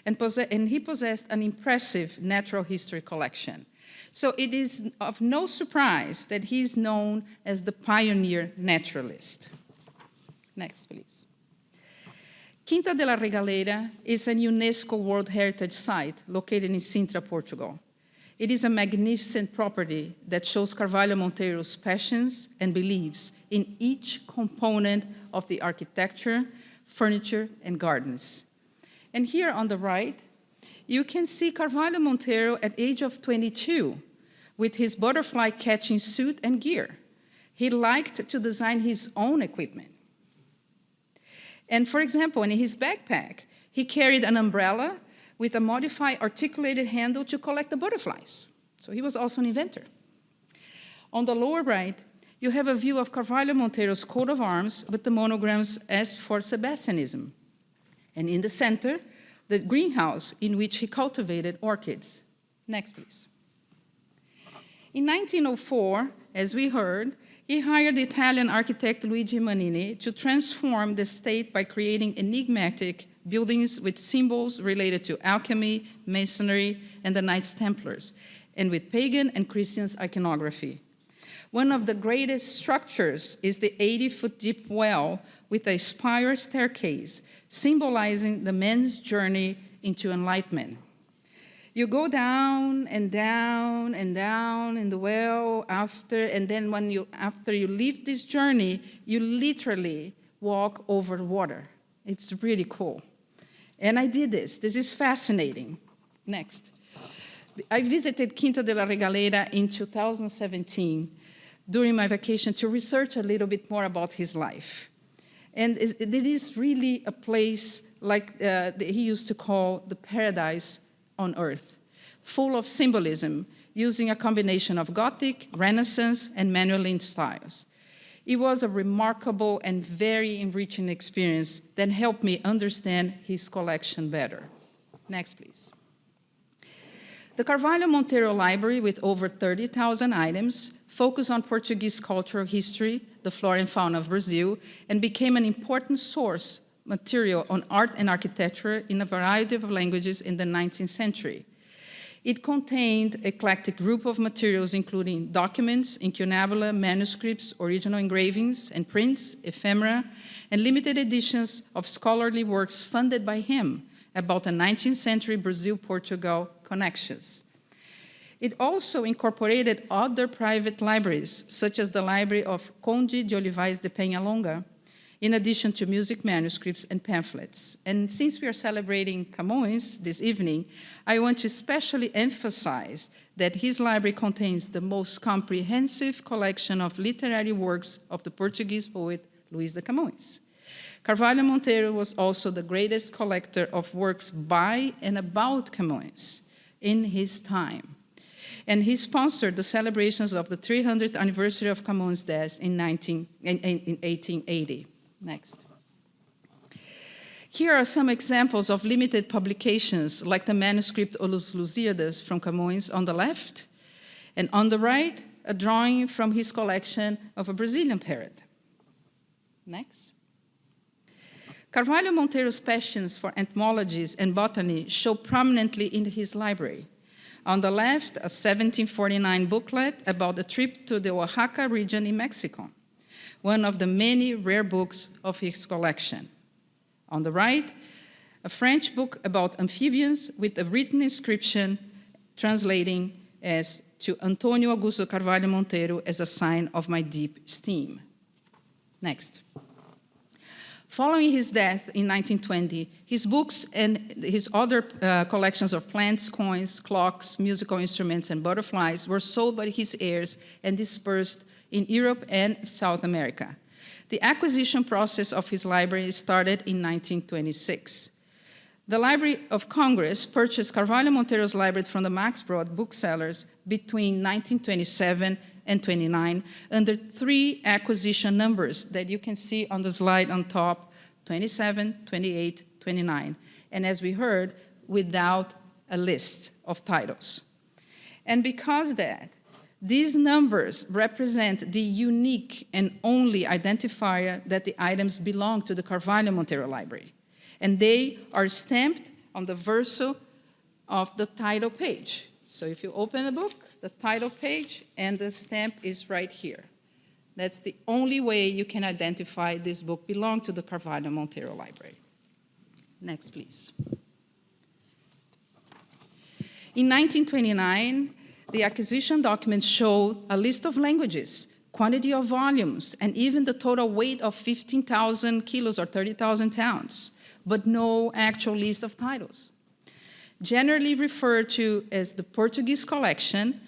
S6: And he possessed an impressive natural history collection. So it is of no surprise that he is known as the pioneer naturalist. Next, please. Quinta de la Regaleira is a UNESCO World Heritage Site located in Sintra, Portugal. It is a magnificent property that shows Carvalho Monteiro's passions and beliefs in each component of the architecture, furniture, and gardens. And here on the right, you can see Carvalho Monteiro at age of 22 with his butterfly catching suit and gear. He liked to design his own equipment. And for example, in his backpack, he carried an umbrella with a modified articulated handle to collect the butterflies. So he was also an inventor. On the lower right, you have a view of Carvalho Monteiro's coat of arms with the monograms S for Sebastianism. And in the center, the greenhouse in which he cultivated orchids. Next, please. In 1904, as we heard, he hired the Italian architect Luigi Manini to transform the state by creating enigmatic buildings with symbols related to alchemy, masonry, and the Knights Templars, and with pagan and Christian iconography. One of the greatest structures is the 80-foot deep well with a spiral staircase, symbolizing the man's journey into enlightenment. You go down and down and down in the well and then after you leave this journey, you literally walk over water. It's really cool. And I did this. This is fascinating. Next. I visited Quinta de la Regaleira in 2017 during my vacation to research a little bit more about his life. And it is really a place like he used to call the paradise on earth, full of symbolism, using a combination of Gothic, Renaissance, and Manueline styles. It was a remarkable and very enriching experience that helped me understand his collection better. Next, please. The Carvalho Monteiro Library, with over 30,000 items, focused on Portuguese cultural history, the flora and fauna of Brazil, and became an important source material on art and architecture in a variety of languages in the 19th century. It contained an eclectic group of materials, including documents, incunabula, manuscripts, original engravings and prints, ephemera, and limited editions of scholarly works funded by him about the 19th century Brazil-Portugal connections. It also incorporated other private libraries, such as the Library of Conde de Olivais de Penhalonga, in addition to music manuscripts and pamphlets. And since we are celebrating Camões this evening, I want to especially emphasize that his library contains the most comprehensive collection of literary works of the Portuguese poet Luís de Camões. Carvalho Monteiro was also the greatest collector of works by and about Camões in his time. And he sponsored the celebrations of the 300th anniversary of Camões' death in 1880. Next. Here are some examples of limited publications, like the manuscript Os Lusíadas from Camões on the left, and on the right, a drawing from his collection of a Brazilian parrot. Next. Carvalho Monteiro's passions for entomologies and botany show prominently in his library. On the left, a 1749 booklet about a trip to the Oaxaca region in Mexico, one of the many rare books of his collection. On the right, a French book about amphibians with a written inscription translating as to Antonio Augusto Carvalho Monteiro as a sign of my deep esteem. Next. Following his death in 1920, his books and his other collections of plants, coins, clocks, musical instruments, and butterflies were sold by his heirs and dispersed in Europe and South America. The acquisition process of his library started in 1926. The Library of Congress purchased Carvalho Monteiro's library from the Max Brod booksellers between 1927 and 29 under 3 acquisition numbers that you can see on the slide on top, 27, 28, 29. And as we heard, without a list of titles. And because that, these numbers represent the unique and only identifier that the items belong to the Carvalho Monteiro Library. And they are stamped on the verso of the title page. So if you open the book, the title page and the stamp is right here. That's the only way you can identify this book belonged to the Carvalho Monteiro Library. Next, please. In 1929, the acquisition documents show a list of languages, quantity of volumes, and even the total weight of 15,000 kilos or 30,000 pounds, but no actual list of titles. Generally referred to as the Portuguese collection,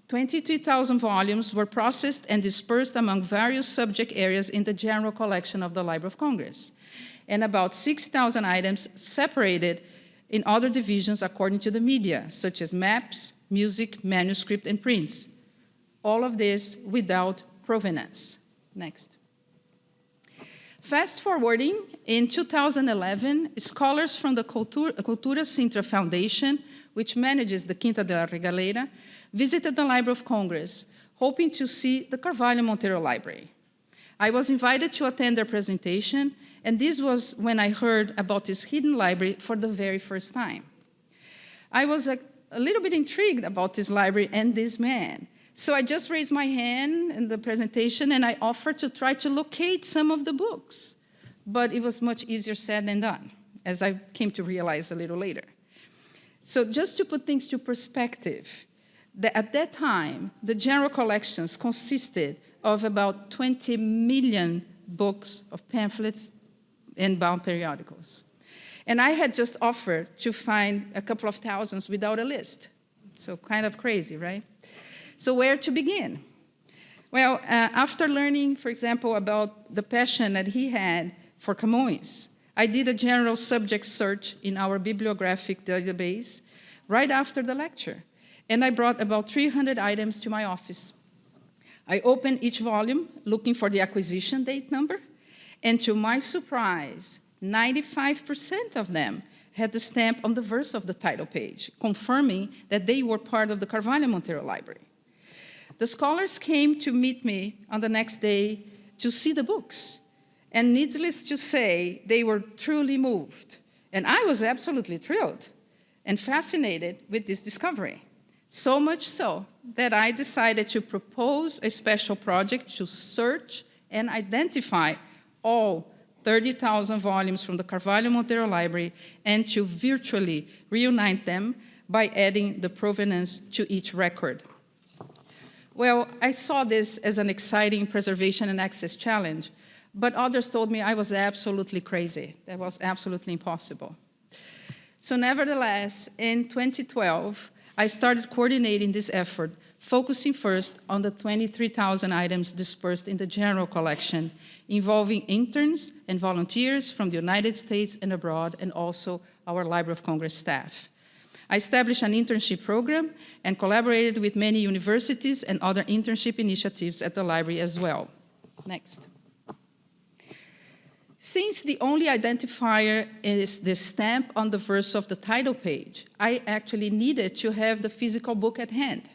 S6: 23,000 volumes were processed and dispersed among various subject areas in the general collection of the Library of Congress, and about 6,000 items separated in other divisions according to the media, such as maps, music, manuscript, and prints. All of this without provenance. Next. Fast forwarding, in 2011, scholars from the Cultura Sintra Foundation, which manages the Quinta de la Regaleira, visited the Library of Congress, hoping to see the Carvalho Monteiro Library. I was invited to attend their presentation, and this was when I heard about this hidden library for the very first time. I was a little bit intrigued about this library and this man. So I just raised my hand in the presentation and I offered to try to locate some of the books. But it was much easier said than done, as I came to realize a little later. So just to put things to perspective, at that time, the general collections consisted of about 20 million books of pamphlets and bound periodicals. And I had just offered to find a couple of thousands without a list. So kind of crazy, right? So where to begin? Well, after learning, for example, about the passion that he had for Camões, I did a general subject search in our bibliographic database right after the lecture, and I brought about 300 items to my office. I opened each volume looking for the acquisition date number, and to my surprise, 95% of them had the stamp on the verse of the title page, confirming that they were part of the Carvalho Monteiro Library. The scholars came to meet me on the next day to see the books. And needless to say, they were truly moved. And I was absolutely thrilled and fascinated with this discovery. So much so that I decided to propose a special project to search and identify all 30,000 volumes from the Carvalho Monteiro Library and to virtually reunite them by adding the provenance to each record. Well, I saw this as an exciting preservation and access challenge, but others told me I was absolutely crazy. That was absolutely impossible. So nevertheless, in 2012, I started coordinating this effort, focusing first on the 23,000 items dispersed in the general collection, involving interns and volunteers from the United States and abroad, and also our Library of Congress staff. I established an internship program and collaborated with many universities and other internship initiatives at the library as well. Next. Since the only identifier is the stamp on the verse of the title page, I actually needed to have the physical book at hand.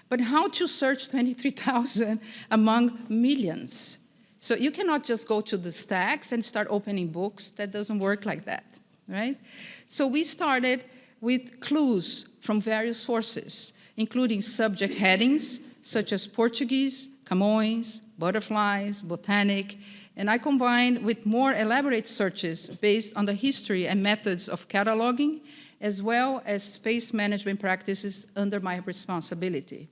S6: But how to search 23,000 among millions? So you cannot just go to the stacks and start opening books. That doesn't work like that, right? So we started with clues from various sources, including subject headings, such as Portuguese, Camões, butterflies, botanic, and I combined with more elaborate searches based on the history and methods of cataloging, as well as space management practices under my responsibility.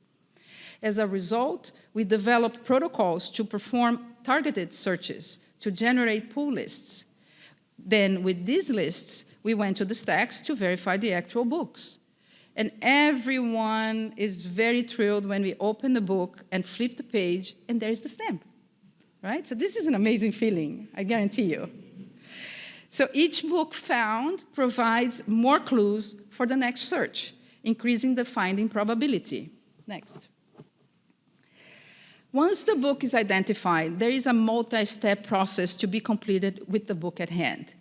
S6: As a result, we developed protocols to perform targeted searches to generate pull lists. Then with these lists, we went to the stacks to verify the actual books. And everyone is very thrilled when we open the book and flip the page, and there's the stamp, right? So this is an amazing feeling, I guarantee you. So each book found provides more clues for the next search, increasing the finding probability. Next. Once the book is identified, there is a multi-step process to be completed with the book at hand.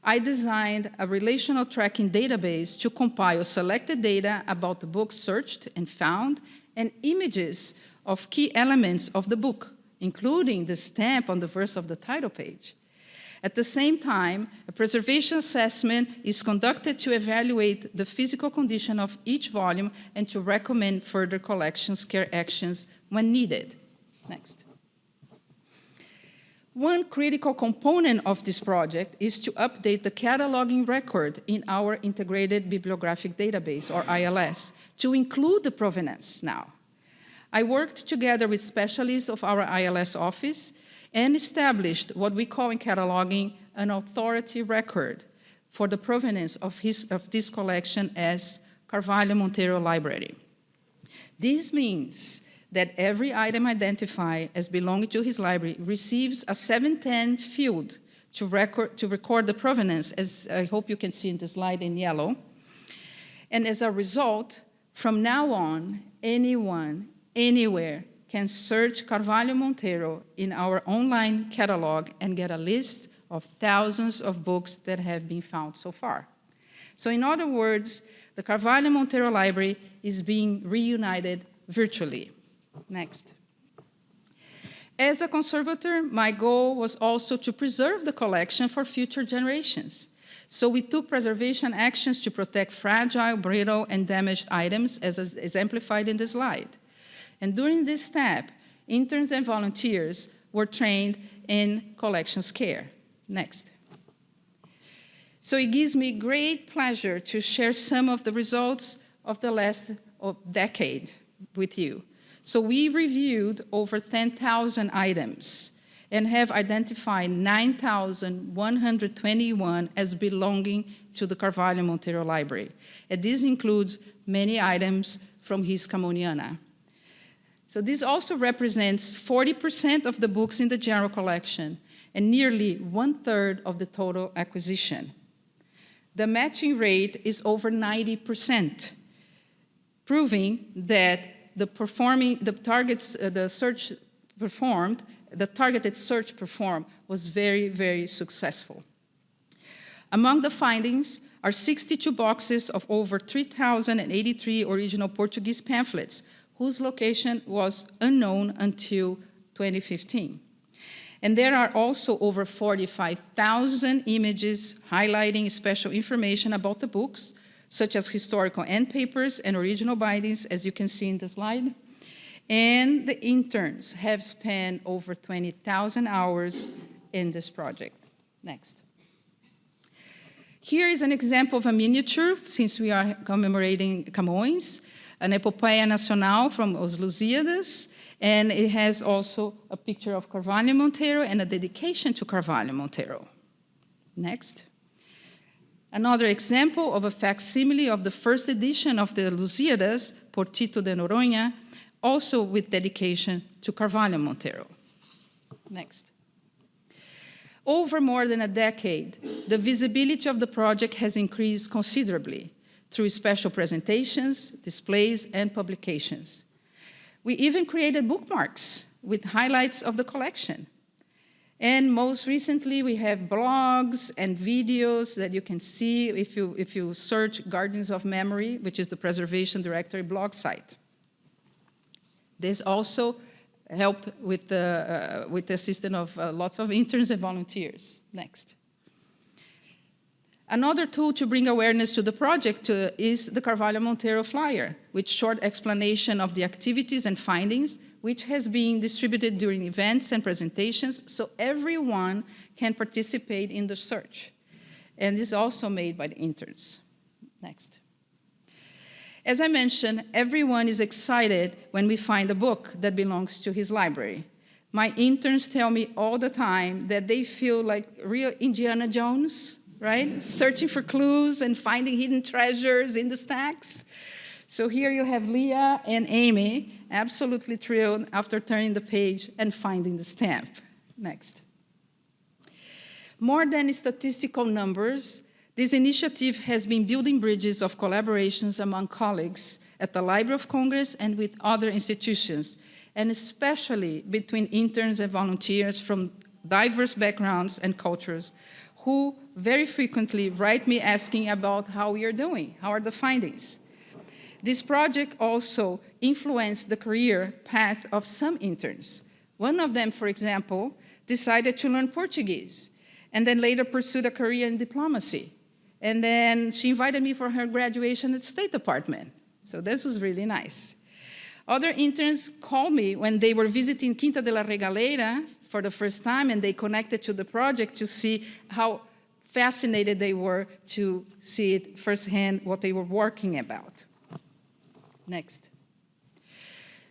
S6: I designed a relational tracking database to compile selected data about the book searched and found, and images of key elements of the book, including the stamp on the verse of the title page. At the same time, a preservation assessment is conducted to evaluate the physical condition of each volume and to recommend further collection care actions when needed. Next. One critical component of this project is to update the cataloging record in our Integrated Bibliographic Database, or ILS, to include the provenance now. I worked together with specialists of our ILS office and established what we call in cataloging an authority record for the provenance of this collection as Carvalho Monteiro Library. This means that every item identified as belonging to his library receives a 710 field to record the provenance, as I hope you can see in the slide in yellow. And as a result, from now on, anyone, anywhere, can search Carvalho Monteiro in our online catalog and get a list of thousands of books that have been found so far. So in other words, the Carvalho Monteiro Library is being reunited virtually. Next. As a conservator, my goal was also to preserve the collection for future generations. So we took preservation actions to protect fragile, brittle, and damaged items, as exemplified in the slide. And during this step, interns and volunteers were trained in collections care. Next. So it gives me great pleasure to share some of the results of the last decade with you. So we reviewed over 10,000 items and have identified 9,121 as belonging to the Carvalho Monteiro Library. And this includes many items from his Camoniana. So this also represents 40% of the books in the general collection and nearly 1/3 of the total acquisition. The matching rate is over 90%, proving that the targeted search performed was very, very successful. Among the findings are 62 boxes of over 3,083 original Portuguese pamphlets, whose location was unknown until 2015. And there are also over 45,000 images highlighting special information about the books, such as historical end papers and original bindings, as you can see in the slide. And the interns have spent over 20,000 hours in this project. Next. Here is an example of a miniature, since we are commemorating Camões, an Epopeia Nacional from Os Lusíadas, and it has also a picture of Carvalho Monteiro and a dedication to Carvalho Monteiro. Next. Another example of a facsimile of the first edition of the Lusíadas, por Tito de Noronha, also with dedication to Carvalho Monteiro. Next. Over more than a decade, the visibility of the project has increased considerably through special presentations, displays, and publications. We even created bookmarks with highlights of the collection. And most recently, we have blogs and videos that you can see if you search Gardens of Memory, which is the Preservation Directory blog site. There's also helped with the assistance of lots of interns and volunteers. Next. Another tool to bring awareness to the project is the Carvalho Monteiro flyer, with short explanation of the activities and findings, which has been distributed during events and presentations, so everyone can participate in the search. And is also made by the interns. Next. As I mentioned, everyone is excited when we find a book that belongs to his library. My interns tell me all the time that they feel like real Indiana Jones, right? Searching for clues and finding hidden treasures in the stacks. So here you have Leah and Amy, absolutely thrilled after turning the page and finding the stamp. Next. More than statistical numbers, this initiative has been building bridges of collaborations among colleagues at the Library of Congress and with other institutions, and especially between interns and volunteers from diverse backgrounds and cultures, who very frequently write me asking about how we are doing, how are the findings. This project also influenced the career path of some interns. One of them, for example, decided to learn Portuguese, and then later pursued a career in diplomacy. And then she invited me for her graduation at the State Department. So this was really nice. Other interns called me when they were visiting Quinta de la Regaleira for the first time, and they connected to the project to see how fascinated they were to see it firsthand what they were working about. Next.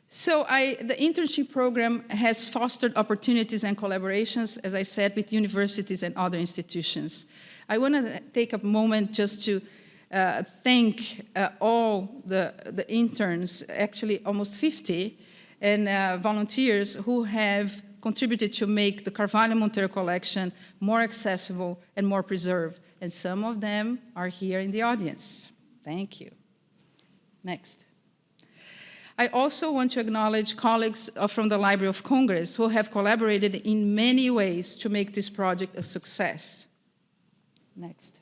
S6: So the internship program has fostered opportunities and collaborations, as I said, with universities and other institutions. I want to take a moment just to thank all the interns, actually almost 50, and volunteers who have contributed to make the Carvalho Monteiro collection more accessible and more preserved. And some of them are here in the audience. Thank you. Next. I also want to acknowledge colleagues from the Library of Congress who have collaborated in many ways to make this project a success. Next.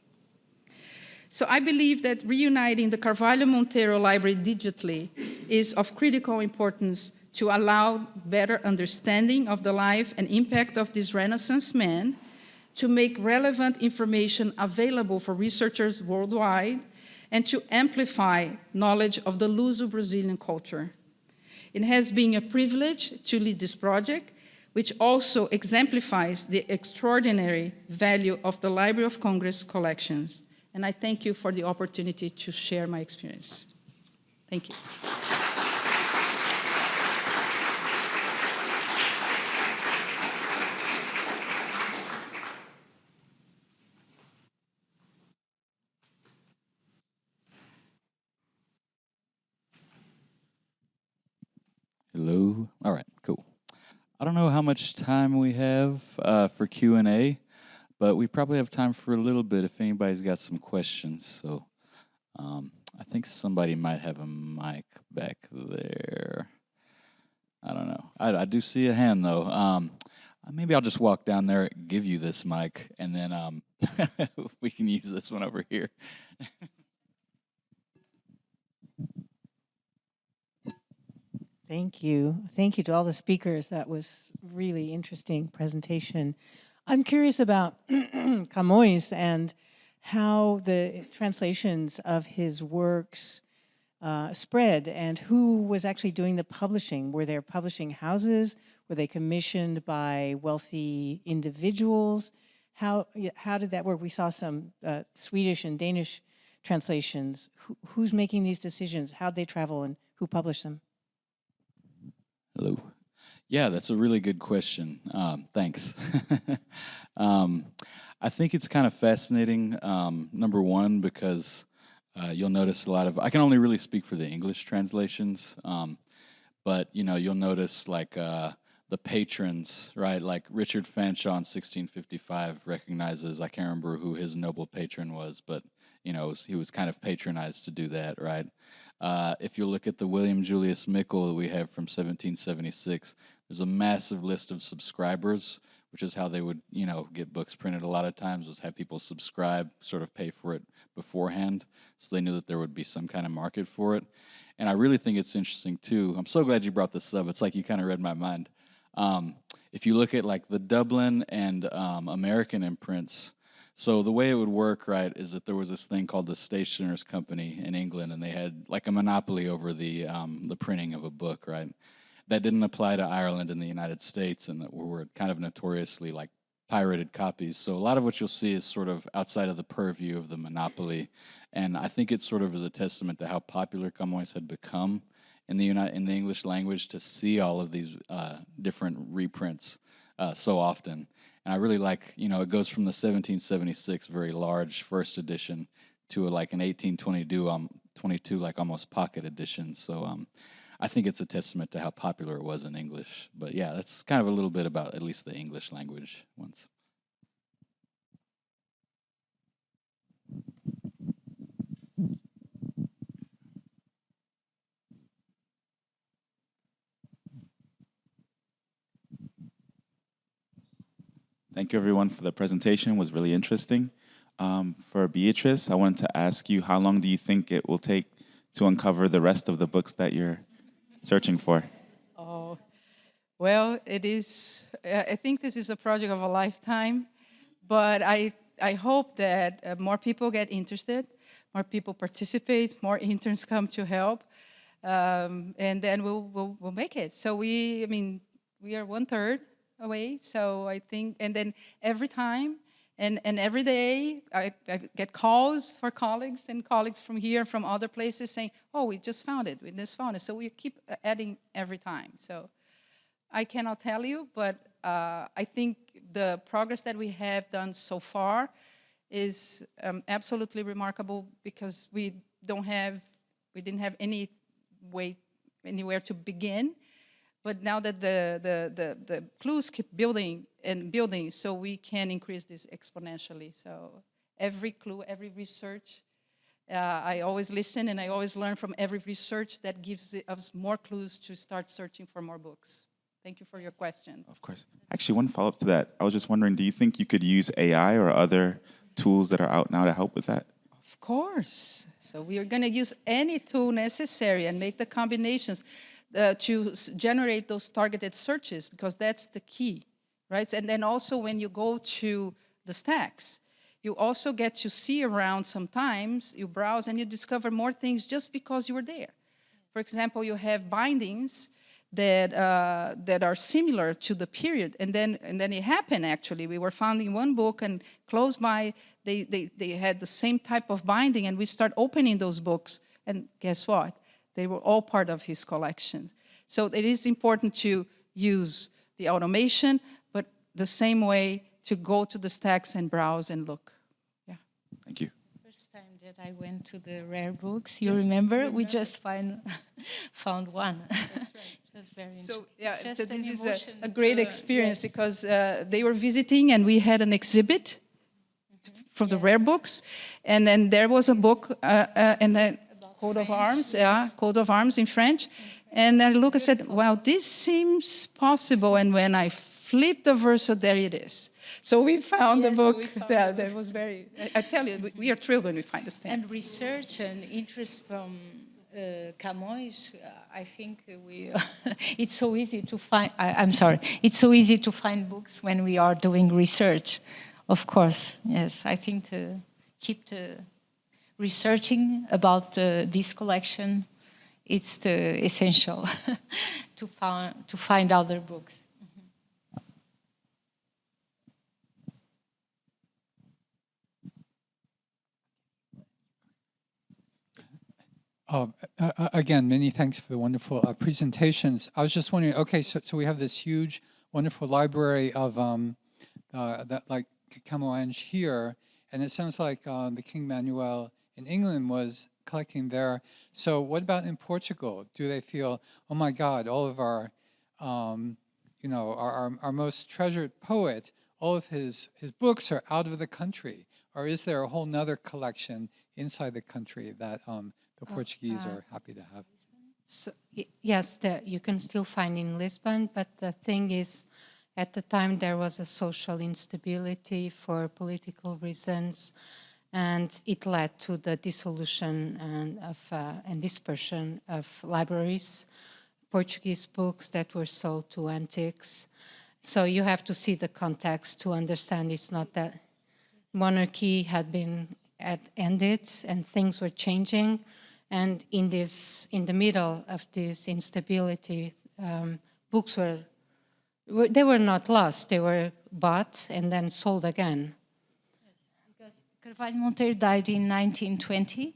S6: So I believe that reuniting the Carvalho Monteiro Library digitally is of critical importance to allow better understanding of the life and impact of this Renaissance man, to make relevant information available for researchers worldwide, and to amplify knowledge of the Luso-Brazilian culture. It has been a privilege to lead this project, which also exemplifies the extraordinary value of the Library of Congress collections. And I thank you for the opportunity to share my experience. Thank you.
S3: Hello. All right, cool. I don't know how much time we have for Q&A, but we probably have time for a little bit if anybody's got some questions. So I think somebody might have a mic back there. I don't know. I do see a hand, though. Maybe I'll just walk down there, give you this mic, and then we can use this one over here.
S7: Thank you. Thank you to all the speakers. That was really interesting presentation. I'm curious about Camões and how the translations of his works spread and who was actually doing the publishing. Were there publishing houses? Were they commissioned by wealthy individuals? How did that work? We saw some Swedish and Danish translations. Who's making these decisions? How'd they travel and who published them?
S3: Hello. Yeah, that's a really good question. Thanks. I think it's kind of fascinating, number one, because you'll notice a lot of, I can only really speak for the English translations, but you'll notice like the patrons, right? Like Richard Fanshawe in 1655 recognizes, I can't remember who his noble patron was, but he was kind of patronized to do that, right? If you look at the William Julius Mickle that we have from 1776, there's a massive list of subscribers which is how they would, get books printed a lot of times, was have people subscribe, sort of pay for it beforehand, so they knew that there would be some kind of market for it. And I really think it's interesting too. I'm so glad you brought this up. It's like you kind of read my mind. If you look at like the Dublin and American imprints, so the way it would work, right, is that there was this thing called the Stationers Company in England, and they had like a monopoly over the printing of a book, right? That didn't apply to Ireland and the United States, and that were kind of notoriously like pirated copies. So a lot of what you'll see is sort of outside of the purview of the monopoly, and I think it sort of is a testament to how popular Camões had become in the English language, to see all of these different reprints so often. And I really like, it goes from the 1776 very large first edition to like an 1822 like almost pocket edition. So I think it's a testament to how popular it was in English. But yeah, that's kind of a little bit about at least the English language ones.
S8: Thank you, everyone, for the presentation. It was really interesting. For Beatrice, I wanted to ask you, how long do you think it will take to uncover the rest of the books that you're searching for?
S6: Oh, well, it is, I think this is a project of a lifetime, but I hope that more people get interested, more people participate, more interns come to help, and then we'll make it. So we are 1/3 away, so I think, and then every time and every day I get calls for colleagues and colleagues from here, from other places saying, oh, we just found it, so we keep adding every time. So I cannot tell you, but I think the progress that we have done so far is absolutely remarkable, because we didn't have anywhere to begin. But now that the clues keep building and building, so we can increase this exponentially. So every clue, every research, I always listen and I always learn from every research that gives us more clues to start searching for more books. Thank you for your question.
S8: Of course. Actually, one follow-up to that. I was just wondering, do you think you could use AI or other tools that are out now to help with that?
S6: Of course. So we are going to use any tool necessary and make the combinations to generate those targeted searches, because that's the key, right? And then also when you go to the stacks, you also get to see around sometimes, you browse and you discover more things just because you were there. For example, you have bindings that are similar to the period, and then it happened actually. We were found in one book, and close by, they had the same type of binding, and we start opening those books, and guess what? They were all part of his collection. So it is important to use the automation, but the same way to go to the stacks and browse and look. Yeah.
S8: Thank you.
S4: First time that I went to the rare books, you remember? We just found one.
S6: That's right.
S4: It was very interesting.
S6: So yeah,
S4: It's just
S6: so
S4: an
S6: this is
S4: emotion
S6: a great
S4: to,
S6: experience,
S4: yes.
S6: because they were visiting and we had an exhibit for the rare books, and then there was a book and then coat of arms, coat of arms in French, and I look and said, wow, this seems possible, and when I flipped the verse, so there it is. So we found the book. That was very, I tell you, we are thrilled when we find the stamp.
S4: And research and interest from Camões, I think it's so easy to find, I'm sorry, it's so easy to find books when we are doing research. Of course, yes, I think to keep researching about this collection, it's essential to find other books.
S9: Again, many thanks for the wonderful presentations. I was just wondering, okay, so we have this huge, wonderful library of that like Camões here, and it sounds like the King Manuel in England was collecting there. So what about in Portugal? Do they feel, oh my God, all of our, our most treasured poet, all of his books are out of the country? Or is there a whole nother collection inside the country that the Portuguese are happy to have?
S5: So, yes, you can still find in Lisbon, but the thing is, At the time, there was a social instability for political reasons, and it led to the dissolution and dispersion of libraries, Portuguese books that were sold to antiques. So you have to see the context to understand it's not that monarchy had ended and things were changing. And in the middle of this instability, books they were not lost, they were bought and then sold again.
S4: Yes, because Carvalho Monteiro died in 1920,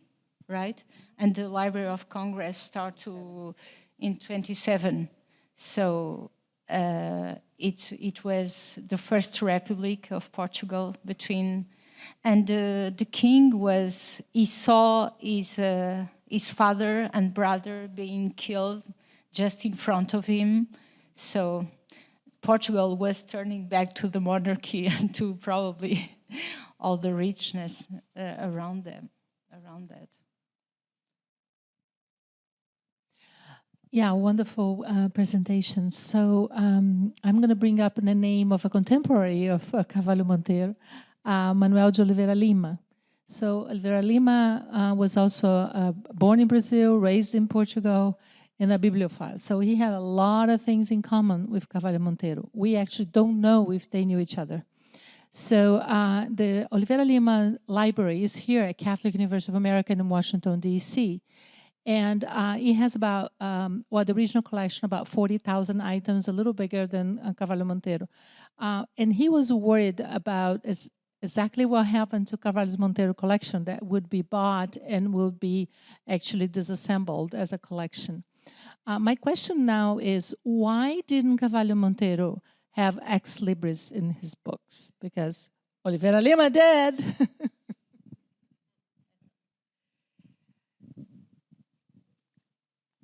S4: right? And the Library of Congress started in 27. So it was the first Republic of Portugal and the king he saw his father and brother being killed just in front of him. So Portugal was turning back to the monarchy and to probably all the richness around that.
S10: Yeah, wonderful presentation. So I'm going to bring up the name of a contemporary of Carvalho Monteiro, Manuel de Oliveira Lima. So Oliveira Lima was also born in Brazil, raised in Portugal, and a bibliophile. So he had a lot of things in common with Carvalho Monteiro. We actually don't know if they knew each other. So the Oliveira Lima Library is here at Catholic University of America in Washington, D.C., and it has about, the original collection, about 40,000 items, a little bigger than Carvalho Monteiro. And he was worried about exactly what happened to Carvalho Monteiro collection that would be bought and would be actually disassembled as a collection. My question now is, why didn't Carvalho Monteiro have ex libris in his books? Because Oliveira Lima did.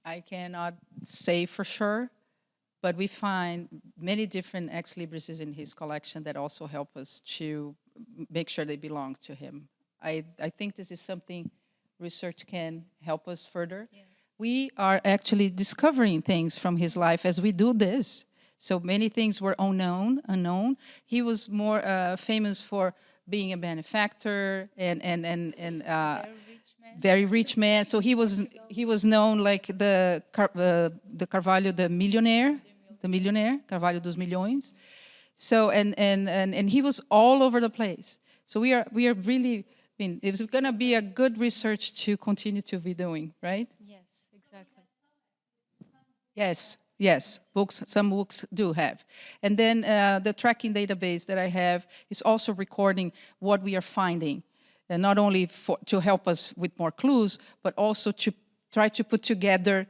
S6: I cannot say for sure, but we find many different ex libris in his collection that also help us to make sure they belong to him. I think this is something research can help us further. Yes. We are actually discovering things from his life as we do this. So many things were unknown. He was more famous for being a benefactor and very rich man. So he was known like the Carvalho, the millionaire, Carvalho dos Milhões. So and he was all over the place. So we are really, I mean, it's going to be a good research to continue to be doing, right?
S4: Yes, exactly.
S6: Yes, some books do have. And then the tracking database that I have is also recording what we are finding. And not only to help us with more clues, but also to try to put together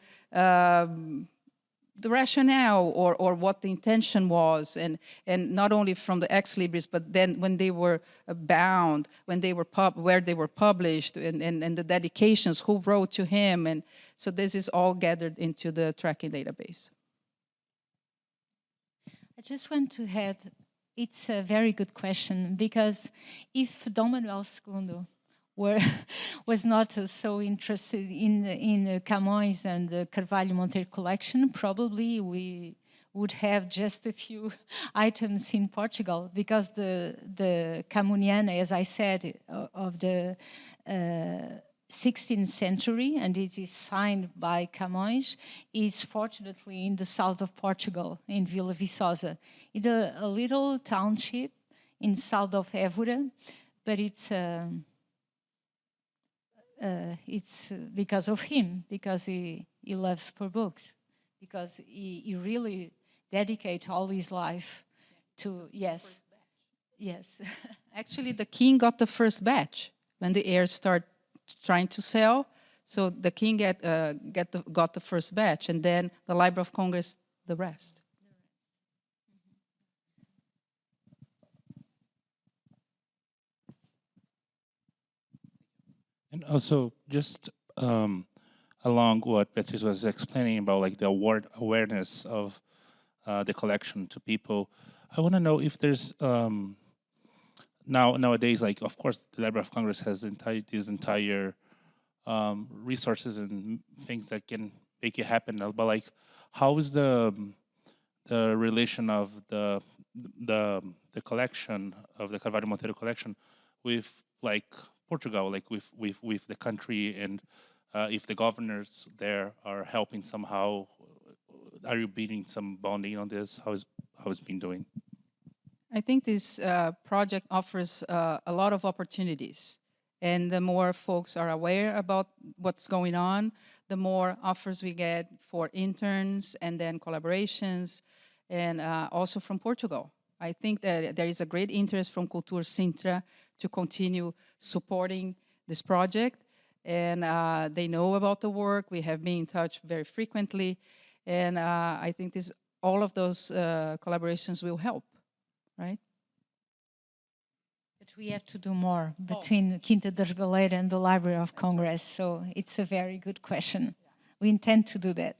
S6: the rationale or what the intention was, and not only from the ex libris, but then when they were bound, when they were where they were published, and the dedications, who wrote to him, and so this is all gathered into the tracking database.
S4: I just want to add, it's a very good question, because if Dom Manuel II was not so interested in Camões and the Carvalho Monteiro collection, probably we would have just a few items in Portugal, because the Camuniana, as I said, of the 16th century, and it is signed by Camões, is fortunately in the south of Portugal, in Vila Viçosa, in a little township in south of Évora, but it's because of him, because he loves for books, because he really dedicates all his life to, yes.
S6: Actually, the king got the first batch when the heirs start trying to sell. So the king got the first batch, and then the Library of Congress, the rest.
S11: And also, just along what Beatriz was explaining about, like the awareness of the collection to people, I want to know if there's nowadays, like, of course, the Library of Congress has these entire resources and things that can make it happen. But like, how is the the relation of the collection of the Carvalho Monteiro collection with like Portugal, like with the country, and if the governors there are helping somehow. Are you building some bonding on this? How it's been doing?
S6: I think this project offers a lot of opportunities. And the more folks are aware about what's going on, the more offers we get for interns and then collaborations, and also from Portugal. I think that there is a great interest from Cultura Sintra to continue supporting this project. And they know about the work. We have been in touch very frequently. And I think all of those collaborations will help, right?
S4: But we have to do more between Quinta das Galera and the Library of Congress. So it's a very good question. We intend to do that.